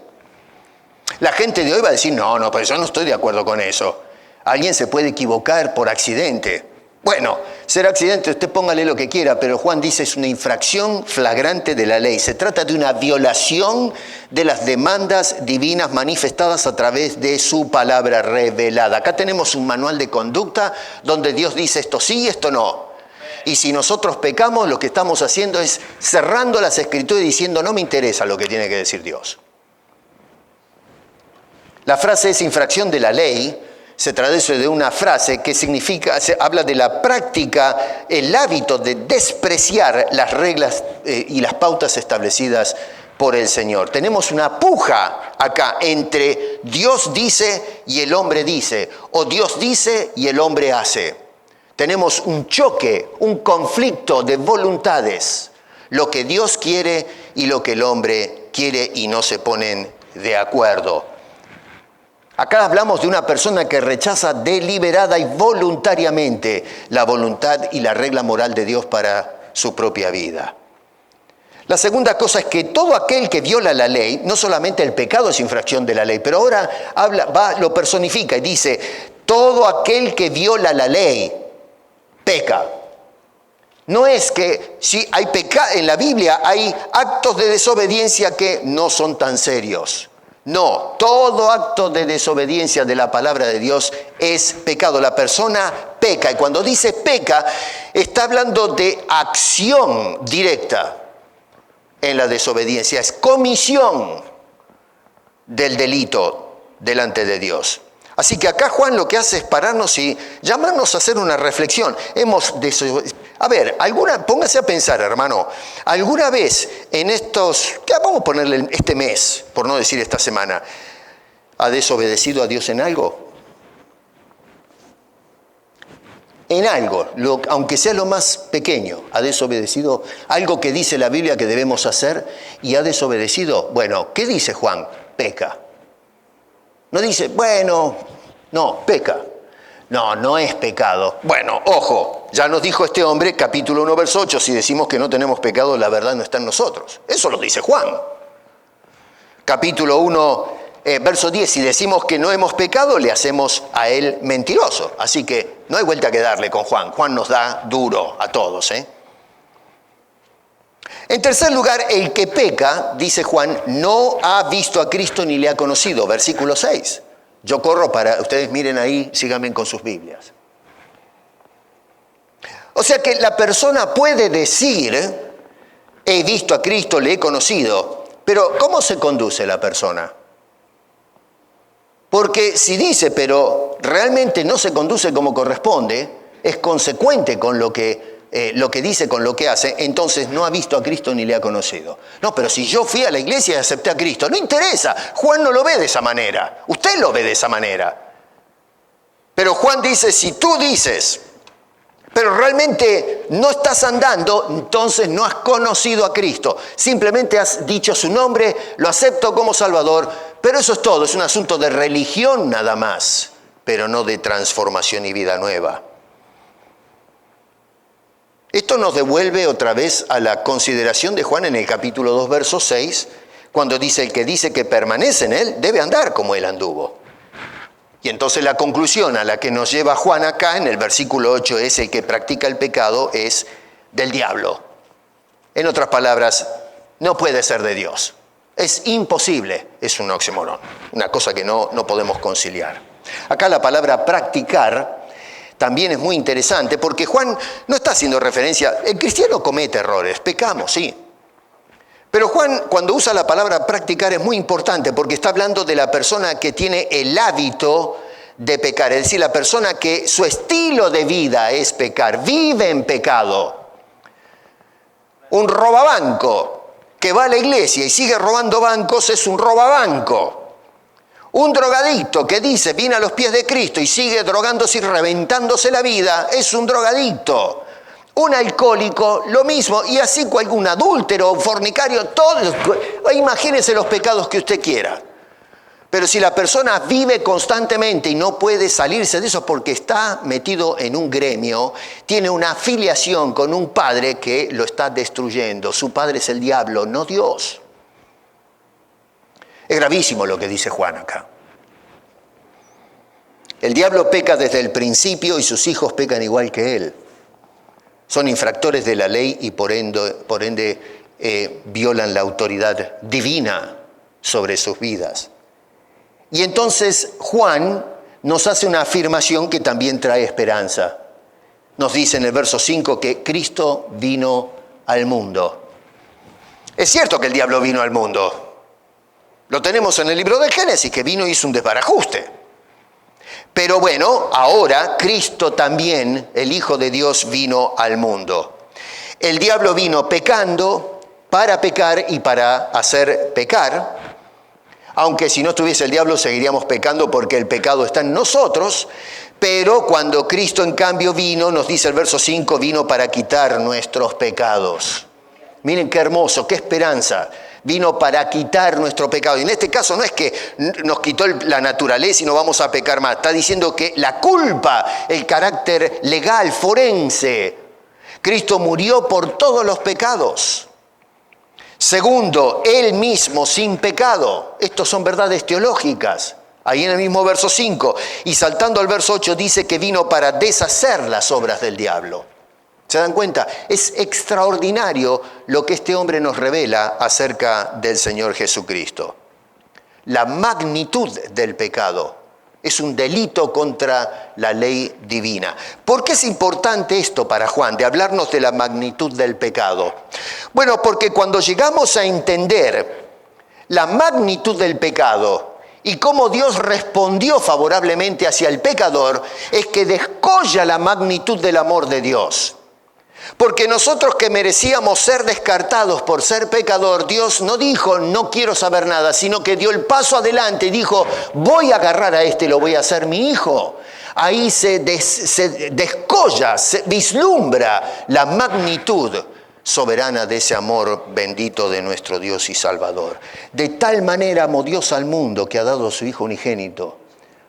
La gente de hoy va a decir, no, pero yo no estoy de acuerdo con eso. Alguien se puede equivocar por accidente. Bueno, será accidente, usted póngale lo que quiera, pero Juan dice es una infracción flagrante de la ley. Se trata de una violación de las demandas divinas manifestadas a través de su palabra revelada. Acá tenemos un manual de conducta donde Dios dice esto sí y esto no. Y si nosotros pecamos, lo que estamos haciendo es cerrando las Escrituras y diciendo, no me interesa lo que tiene que decir Dios. La frase es infracción de la ley, se traduce de una frase que habla de la práctica, el hábito de despreciar las reglas y las pautas establecidas por el Señor. Tenemos una puja acá entre Dios dice y el hombre dice, o Dios dice y el hombre hace. Tenemos un choque, un conflicto de voluntades, lo que Dios quiere y lo que el hombre quiere y no se ponen de acuerdo. Acá hablamos de una persona que rechaza deliberada y voluntariamente la voluntad y la regla moral de Dios para su propia vida. La segunda cosa es que todo aquel que viola la ley, no solamente el pecado es infracción de la ley, pero ahora lo personifica y dice, todo aquel que viola la ley, peca. No es que si hay pecado en la Biblia hay actos de desobediencia que no son tan serios. No, todo acto de desobediencia de la palabra de Dios es pecado. La persona peca y cuando dice peca está hablando de acción directa. en la desobediencia, es comisión del delito delante de Dios. Así que acá Juan lo que hace es pararnos y llamarnos a hacer una reflexión. A ver, póngase a pensar, hermano, ¿alguna vez en vamos a ponerle este mes, por no decir esta semana, ha desobedecido a Dios en algo? En algo, aunque sea lo más pequeño, ha desobedecido algo que dice la Biblia que debemos hacer y ha desobedecido. Bueno, ¿qué dice Juan? Peca. No dice, bueno, no, peca. No, no es pecado. Bueno, ojo, ya nos dijo este hombre, capítulo 1, verso 8, si decimos que no tenemos pecado, la verdad no está en nosotros. Eso lo dice Juan. Capítulo 1, verso 10, si decimos que no hemos pecado, le hacemos a él mentiroso. Así que no hay vuelta que darle con Juan. Juan nos da duro a todos, En tercer lugar, el que peca, dice Juan, no ha visto a Cristo ni le ha conocido. Versículo 6. Yo corro para, ustedes miren ahí, síganme con sus Biblias. O sea que la persona puede decir, he visto a Cristo, le he conocido, pero ¿cómo se conduce la persona? Porque si dice, pero realmente no se conduce como corresponde, es consecuente con lo que dice, con lo que hace, entonces no ha visto a Cristo ni le ha conocido. No, pero si yo fui a la iglesia y acepté a Cristo, no interesa. Juan no lo ve de esa manera. Usted lo ve de esa manera. Pero Juan dice, si tú dices, pero realmente no estás andando, entonces no has conocido a Cristo. Simplemente has dicho su nombre, lo acepto como Salvador, pero eso es todo. Es un asunto de religión nada más, pero no de transformación y vida nueva. Esto nos devuelve otra vez a la consideración de Juan en el capítulo 2, verso 6, cuando dice, el que dice que permanece en él, debe andar como él anduvo. Y entonces la conclusión a la que nos lleva Juan acá, en el versículo 8, es el que practica el pecado es del diablo. En otras palabras, no puede ser de Dios. Es imposible, es un oxímoron, una cosa que no podemos conciliar. Acá la palabra practicar también es muy interesante porque Juan no está haciendo referencia, el cristiano comete errores, pecamos, sí. Pero Juan, cuando usa la palabra practicar, es muy importante porque está hablando de la persona que tiene el hábito de pecar, es decir, la persona que su estilo de vida es pecar, vive en pecado. Un robabanco que va a la iglesia y sigue robando bancos es un robabanco. Un drogadicto que dice, vine a los pies de Cristo y sigue drogándose y reventándose la vida, es un drogadicto. Un alcohólico, lo mismo, y así algún adúltero, fornicario, todo. Imagínese los pecados que usted quiera. Pero si la persona vive constantemente y no puede salirse de eso porque está metido en un gremio, tiene una afiliación con un padre que lo está destruyendo. Su padre es el diablo, no Dios. Es gravísimo lo que dice Juan acá. El diablo peca desde el principio y sus hijos pecan igual que él. Son infractores de la ley y por ende violan la autoridad divina sobre sus vidas. Y entonces Juan nos hace una afirmación que también trae esperanza. Nos dice en el verso 5 que Cristo vino al mundo. Es cierto que el diablo vino al mundo. Lo tenemos en el libro de Génesis, que vino y hizo un desbarajuste. Pero bueno, ahora Cristo también, el Hijo de Dios, vino al mundo. El diablo vino pecando para pecar y para hacer pecar. Aunque si no estuviese el diablo seguiríamos pecando porque el pecado está en nosotros. Pero cuando Cristo en cambio vino, nos dice el verso 5, vino para quitar nuestros pecados. Miren qué hermoso, qué esperanza. Vino para quitar nuestro pecado. Y en este caso no es que nos quitó la naturaleza y no vamos a pecar más. Está diciendo que la culpa, el carácter legal, forense. Cristo murió por todos los pecados. Segundo, Él mismo sin pecado. Estos son verdades teológicas. Ahí en el mismo verso 5. Y saltando al verso 8 dice que vino para deshacer las obras del diablo. ¿Se dan cuenta? Es extraordinario lo que este hombre nos revela acerca del Señor Jesucristo. La magnitud del pecado Es un delito contra la ley divina. ¿Por qué es importante esto para Juan, de hablarnos de la magnitud del pecado? Bueno, porque cuando llegamos a entender la magnitud del pecado y cómo Dios respondió favorablemente hacia el pecador, es que descolla la magnitud del amor de Dios. Porque nosotros que merecíamos ser descartados por ser pecador, Dios no dijo, no quiero saber nada, sino que dio el paso adelante y dijo, voy a agarrar a este y lo voy a hacer mi hijo. Ahí se descolla, se vislumbra la magnitud soberana de ese amor bendito de nuestro Dios y Salvador. De tal manera amó Dios al mundo que ha dado a su Hijo unigénito,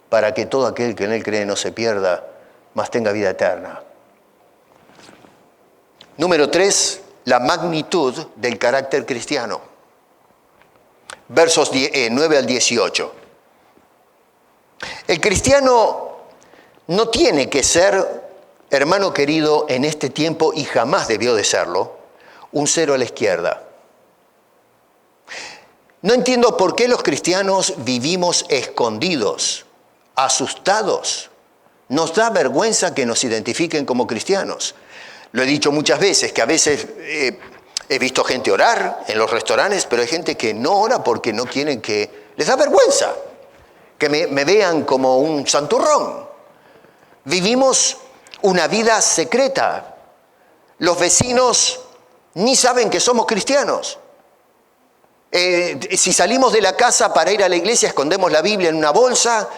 para que todo aquel que en él cree no se pierda, mas tenga vida eterna. Número 3, la magnitud del carácter cristiano. Versos 9 al 18. El cristiano no tiene que ser, hermano querido, en este tiempo, y jamás debió de serlo, un cero a la izquierda. No entiendo por qué los cristianos vivimos escondidos, asustados. Nos da vergüenza que nos identifiquen como cristianos. Lo he dicho muchas veces, que a veces he visto gente orar en los restaurantes, pero hay gente que no ora porque no quieren que... Les da vergüenza que me vean como un santurrón. Vivimos una vida secreta. Los vecinos ni saben que somos cristianos. Si salimos de la casa para ir a la iglesia, escondemos la Biblia en una bolsa.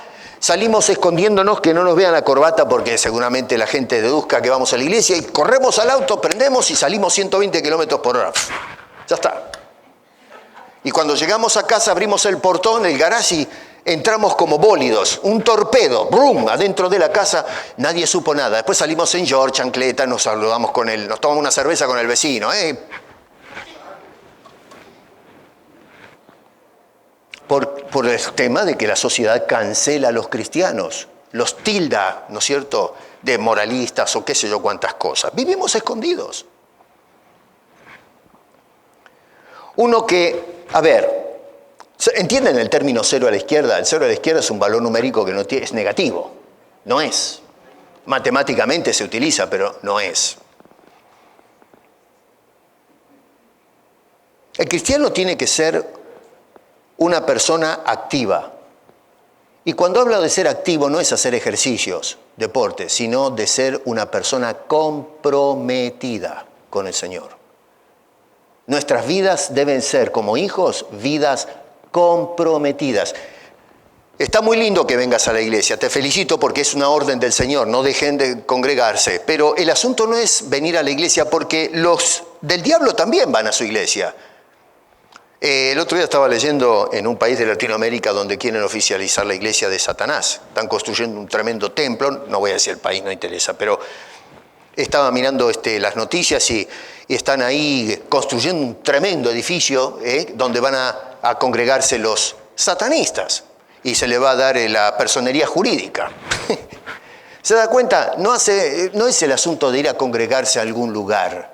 Salimos escondiéndonos que no nos vean la corbata porque seguramente la gente deduzca que vamos a la iglesia y corremos al auto, prendemos y salimos 120 kilómetros por hora. Ya está. Y cuando llegamos a casa abrimos el portón, el garage y entramos como bólidos, un torpedo, ¡brum!, adentro de la casa, nadie supo nada. Después salimos en short, chancleta, nos saludamos con él, nos tomamos una cerveza con el vecino, Por el tema de que la sociedad cancela a los cristianos, los tilda, ¿no es cierto?, de moralistas o qué sé yo cuántas cosas. Vivimos escondidos. Uno que, ¿entienden el término cero a la izquierda? El cero a la izquierda es un valor numérico que no tiene, es negativo. No es. Matemáticamente se utiliza, pero no es. El cristiano tiene que ser una persona activa. Y cuando hablo de ser activo no es hacer ejercicios, deportes, sino de ser una persona comprometida con el Señor. Nuestras vidas deben ser, como hijos, vidas comprometidas. Está muy lindo que vengas a la iglesia, te felicito porque es una orden del Señor, no dejen de congregarse. Pero el asunto no es venir a la iglesia porque los del diablo también van a su iglesia. El otro día estaba leyendo en un país de Latinoamérica donde quieren oficializar la iglesia de Satanás. Están construyendo un tremendo templo, no voy a decir el país, no interesa, pero estaba mirando las noticias y están ahí construyendo un tremendo edificio donde van a congregarse los satanistas y se le va a dar la personería jurídica. ¿Se da cuenta? No es el asunto de ir a congregarse a algún lugar.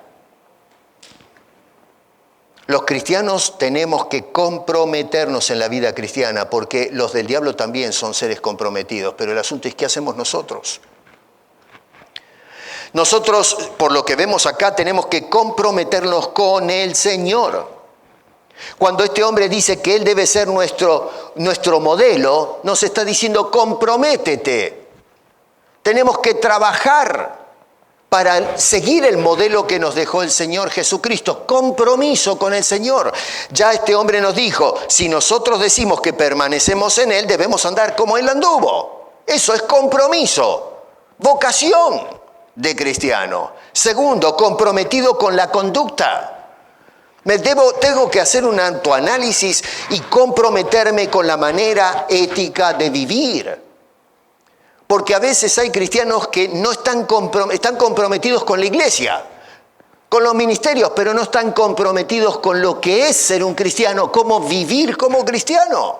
Los cristianos tenemos que comprometernos en la vida cristiana porque los del diablo también son seres comprometidos, pero el asunto es ¿qué hacemos nosotros? Nosotros, por lo que vemos acá, tenemos que comprometernos con el Señor. Cuando este hombre dice que Él debe ser nuestro modelo, nos está diciendo comprométete. Tenemos que trabajar para seguir el modelo que nos dejó el Señor Jesucristo, compromiso con el Señor. Ya este hombre nos dijo, si nosotros decimos que permanecemos en Él, debemos andar como Él anduvo. Eso es compromiso, vocación de cristiano. Segundo, comprometido con la conducta. Tengo que hacer un autoanálisis y comprometerme con la manera ética de vivir. Porque a veces hay cristianos que no están comprometidos con la iglesia, con los ministerios, pero no están comprometidos con lo que es ser un cristiano, cómo vivir como cristiano.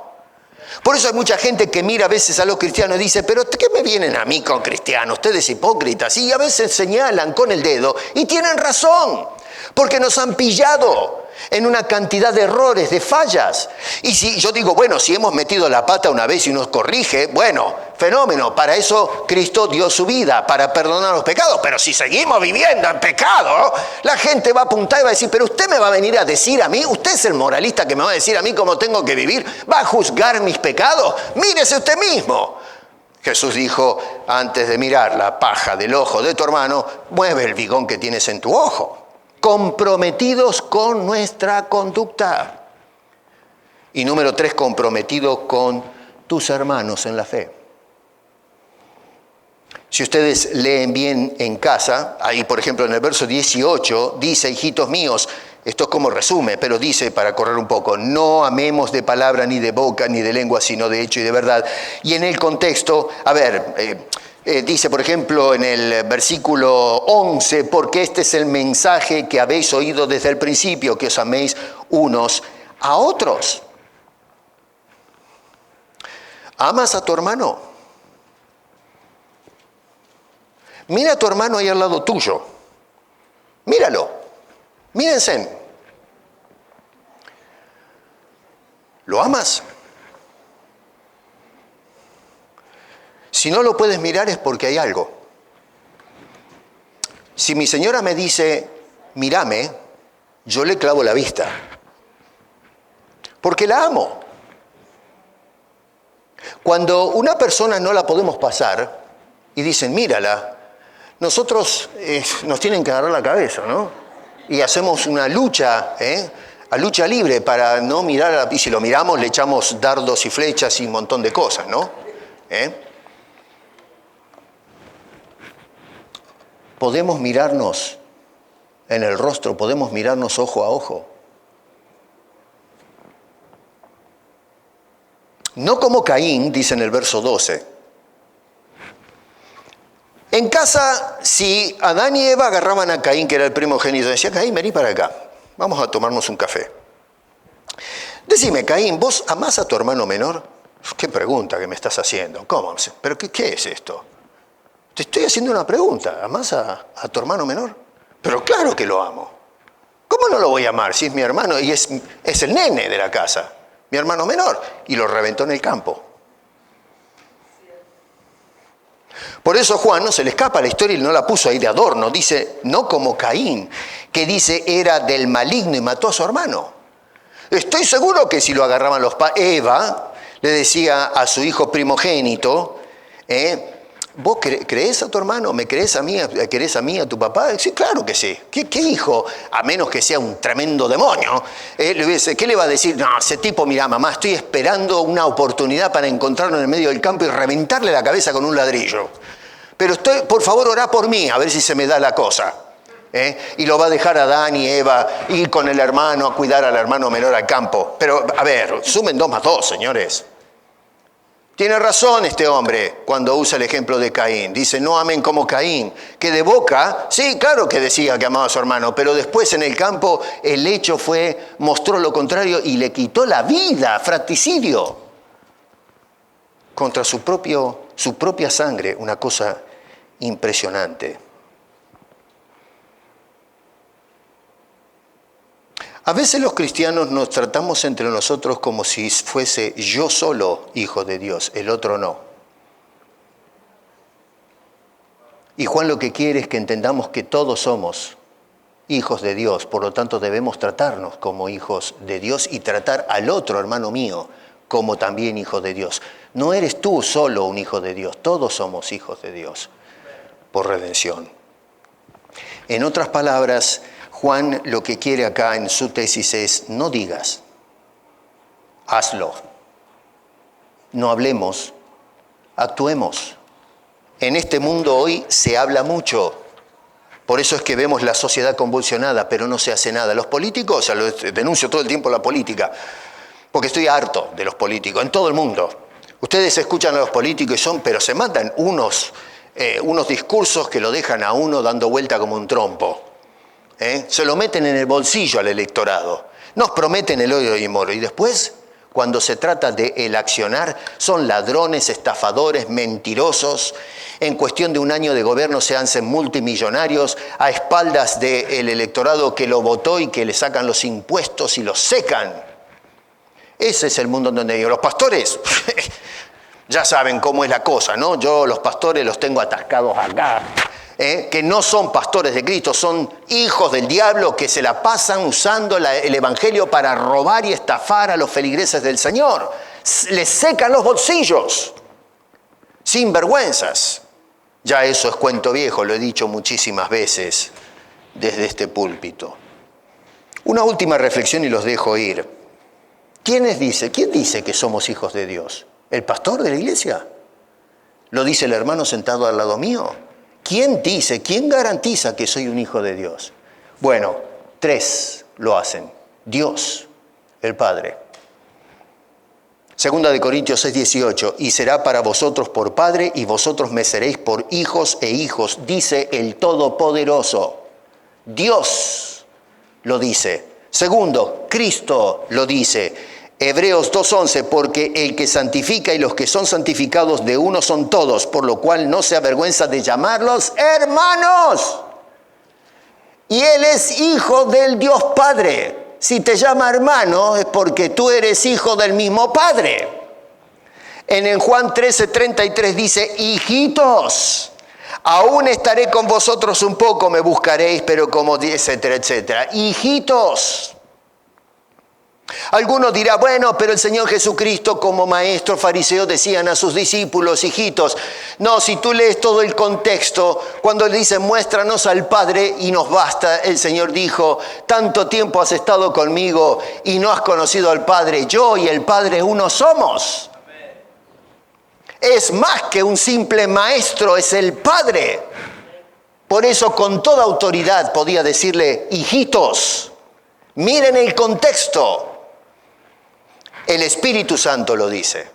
Por eso hay mucha gente que mira a veces a los cristianos y dice, pero ¿qué me vienen a mí con cristianos? Ustedes hipócritas. Y a veces señalan con el dedo y tienen razón, porque nos han pillado. en una cantidad de errores, de fallas. Y si yo digo, bueno, si hemos metido la pata una vez y nos corrige, bueno, fenómeno, para eso Cristo dio su vida, para perdonar los pecados. Pero si seguimos viviendo en pecado, la gente va a apuntar y va a decir, pero usted me va a venir a decir a mí, usted es el moralista que me va a decir a mí cómo tengo que vivir, va a juzgar mis pecados, mírese usted mismo. Jesús dijo, antes de mirar la paja del ojo de tu hermano, mueve el bigón que tienes en tu ojo. Comprometidos con nuestra conducta. Y número 3, comprometidos con tus hermanos en la fe. Si ustedes leen bien en casa, ahí por ejemplo en el verso 18, dice, hijitos míos, esto es como resume, pero dice, para correr un poco, no amemos de palabra, ni de boca, ni de lengua, sino de hecho y de verdad. Y en el contexto, dice, por ejemplo, en el versículo 11, porque este es el mensaje que habéis oído desde el principio, que os améis unos a otros. ¿Amas a tu hermano? Mira a tu hermano ahí al lado tuyo. Míralo. Mírense. ¿Lo amas? Si no lo puedes mirar es porque hay algo. Si mi señora me dice, mírame, yo le clavo la vista. Porque la amo. Cuando una persona no la podemos pasar y dicen, mírala, nosotros nos tienen que agarrar la cabeza, ¿no? Y hacemos una lucha, a lucha libre para no mirar, y si lo miramos le echamos dardos y flechas y un montón de cosas, ¿no? Podemos mirarnos en el rostro, podemos mirarnos ojo a ojo. No como Caín, dice en el verso 12. En casa, si Adán y Eva agarraban a Caín, que era el primogénito, decían, Caín, vení para acá, vamos a tomarnos un café. Decime, Caín, ¿vos amás a tu hermano menor? ¿Qué pregunta que me estás haciendo? ¿Cómo? ¿Pero qué es esto? Te estoy haciendo una pregunta. ¿Amás a tu hermano menor? Pero claro que lo amo. ¿Cómo no lo voy a amar si es mi hermano y es el nene de la casa? Mi hermano menor. Y lo reventó en el campo. Por eso Juan no se le escapa la historia y no la puso ahí de adorno. Dice, no como Caín, que dice era del maligno y mató a su hermano. Estoy seguro que si lo agarraban los padres, Eva le decía a su hijo primogénito, ¿vos creés a tu hermano? ¿Me creés a mí? ¿Querés a mí, a tu papá? Sí, claro que sí. ¿Qué hijo? A menos que sea un tremendo demonio. ¿Qué le va a decir? No, ese tipo, mira, mamá, estoy esperando una oportunidad para encontrarlo en el medio del campo y reventarle la cabeza con un ladrillo. Pero por favor, orá por mí, a ver si se me da la cosa. Y lo va a dejar a Adán y Eva ir con el hermano a cuidar al hermano menor al campo. Pero, a ver, sumen 2 más 2, señores. Tiene razón este hombre cuando usa el ejemplo de Caín. Dice, no amen como Caín, que de boca, sí, claro que decía que amaba a su hermano, pero después en el campo el hecho mostró lo contrario y le quitó la vida, fratricidio, contra su propia sangre, una cosa impresionante. A veces los cristianos nos tratamos entre nosotros como si fuese yo solo hijo de Dios, el otro no. Y Juan lo que quiere es que entendamos que todos somos hijos de Dios, por lo tanto debemos tratarnos como hijos de Dios y tratar al otro hermano mío como también hijo de Dios. No eres tú solo un hijo de Dios, todos somos hijos de Dios por redención. En otras palabras, Juan lo que quiere acá en su tesis es, no digas, hazlo. No hablemos, actuemos. En este mundo hoy se habla mucho. Por eso es que vemos la sociedad convulsionada, pero no se hace nada. Los políticos, denuncio todo el tiempo la política, porque estoy harto de los políticos, en todo el mundo. Ustedes escuchan a los políticos pero se mandan unos discursos que lo dejan a uno dando vuelta como un trompo. Se lo meten en el bolsillo al electorado. Nos prometen el oro y el moro. Y después, cuando se trata de el accionar, son ladrones, estafadores, mentirosos. En cuestión de un año de gobierno se hacen multimillonarios a espaldas del electorado que lo votó y que le sacan los impuestos y los secan. Ese es el mundo en donde vivo. Los pastores, ya saben cómo es la cosa, ¿no? Yo los pastores los tengo atascados acá. Que no son pastores de Cristo, son hijos del diablo que se la pasan usando el evangelio para robar y estafar a los feligreses del Señor. Les secan los bolsillos, sin vergüenzas. Ya eso es cuento viejo, lo he dicho muchísimas veces desde este púlpito. Una última reflexión y los dejo ir. ¿Quién dice que somos hijos de Dios? ¿El pastor de la iglesia? ¿Lo dice el hermano sentado al lado mío? ¿Quién garantiza que soy un hijo de Dios? Bueno, 3 lo hacen. Dios, el Padre. Segunda de Corintios 6:18, y será para vosotros por Padre, y vosotros me seréis por hijos e hijos, dice el Todopoderoso. Dios lo dice. Segundo, Cristo lo dice. Hebreos 2:11, porque el que santifica y los que son santificados de uno son todos, por lo cual no se avergüenza de llamarlos hermanos. Y Él es hijo del Dios Padre. Si te llama hermano es porque tú eres hijo del mismo Padre. En el Juan 13:33 dice, hijitos, aún estaré con vosotros un poco, me buscaréis, pero como etcétera, etcétera. Hijitos. Algunos dirán, bueno, pero el Señor Jesucristo como maestro fariseo decían a sus discípulos, hijitos. No, si tú lees todo el contexto, cuando él dice, muéstranos al Padre y nos basta, el Señor dijo, tanto tiempo has estado conmigo y no has conocido al Padre, yo y el Padre uno somos. Amén. Es más que un simple maestro, es el Padre. Por eso con toda autoridad podía decirle, hijitos, miren el contexto. El Espíritu Santo lo dice.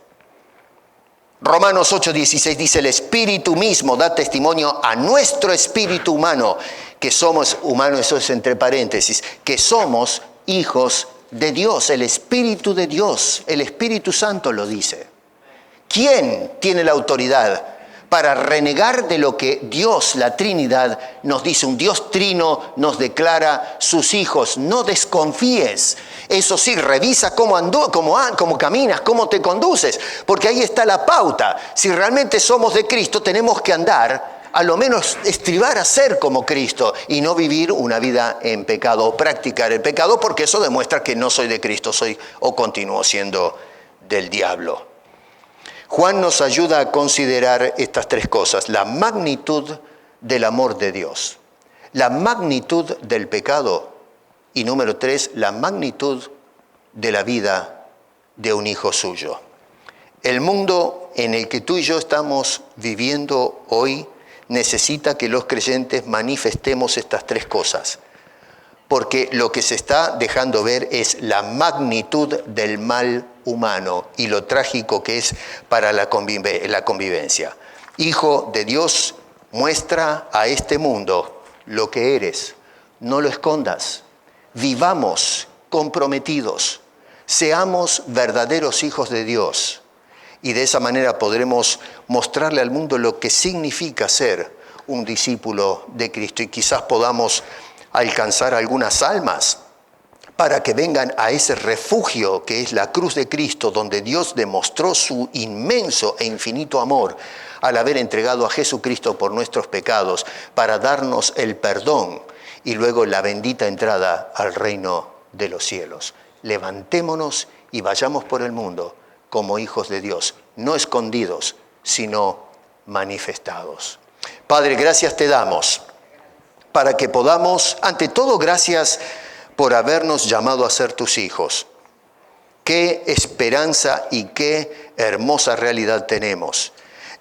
Romanos 8:16 dice, el Espíritu mismo da testimonio a nuestro espíritu humano, que somos, humano eso es entre paréntesis, que somos hijos de Dios, el Espíritu de Dios, el Espíritu Santo lo dice. ¿Quién tiene la autoridad para renegar de lo que Dios, la Trinidad, nos dice? Un Dios trino nos declara sus hijos. No desconfíes. Eso sí, revisa cómo caminas, cómo te conduces, porque ahí está la pauta. Si realmente somos de Cristo, tenemos que andar, a lo menos estribar a ser como Cristo y no vivir una vida en pecado o practicar el pecado, porque eso demuestra que no soy de Cristo, soy o continúo siendo del diablo. Juan nos ayuda a considerar estas 3 cosas: la magnitud del amor de Dios, la magnitud del pecado y número 3, la magnitud de la vida de un hijo suyo. El mundo en el que tú y yo estamos viviendo hoy necesita que los creyentes manifestemos estas 3 cosas, porque lo que se está dejando ver es la magnitud del mal humano y lo trágico que es para la convivencia. Hijo de Dios, muestra a este mundo lo que eres, no lo escondas. Vivamos comprometidos, seamos verdaderos hijos de Dios y de esa manera podremos mostrarle al mundo lo que significa ser un discípulo de Cristo y quizás podamos alcanzar algunas almas para que vengan a ese refugio que es la cruz de Cristo, donde Dios demostró su inmenso e infinito amor al haber entregado a Jesucristo por nuestros pecados para darnos el perdón y luego la bendita entrada al reino de los cielos. Levantémonos y vayamos por el mundo como hijos de Dios, no escondidos, sino manifestados. Padre, gracias te damos para que podamos, ante todo, gracias por habernos llamado a ser tus hijos. Qué esperanza y qué hermosa realidad tenemos.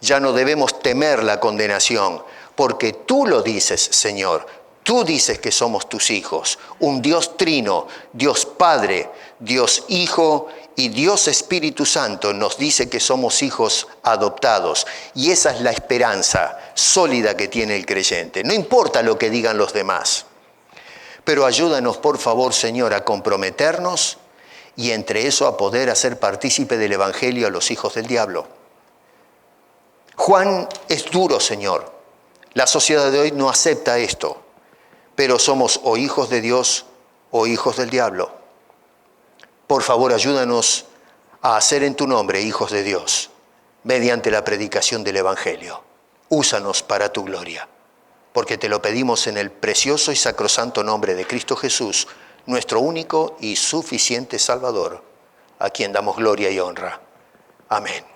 Ya no debemos temer la condenación, porque tú lo dices, Señor. Tú dices que somos tus hijos, un Dios trino, Dios Padre, Dios Hijo y Dios Espíritu Santo nos dice que somos hijos adoptados. Y esa es la esperanza sólida que tiene el creyente. No importa lo que digan los demás, pero ayúdanos por favor, Señor, a comprometernos y entre eso a poder hacer partícipe del Evangelio a los hijos del diablo. Juan es duro, Señor. La sociedad de hoy no acepta esto, pero somos o hijos de Dios o hijos del diablo. Por favor, ayúdanos a hacer en tu nombre hijos de Dios, mediante la predicación del Evangelio. Úsanos para tu gloria, porque te lo pedimos en el precioso y sacrosanto nombre de Cristo Jesús, nuestro único y suficiente Salvador, a quien damos gloria y honra. Amén.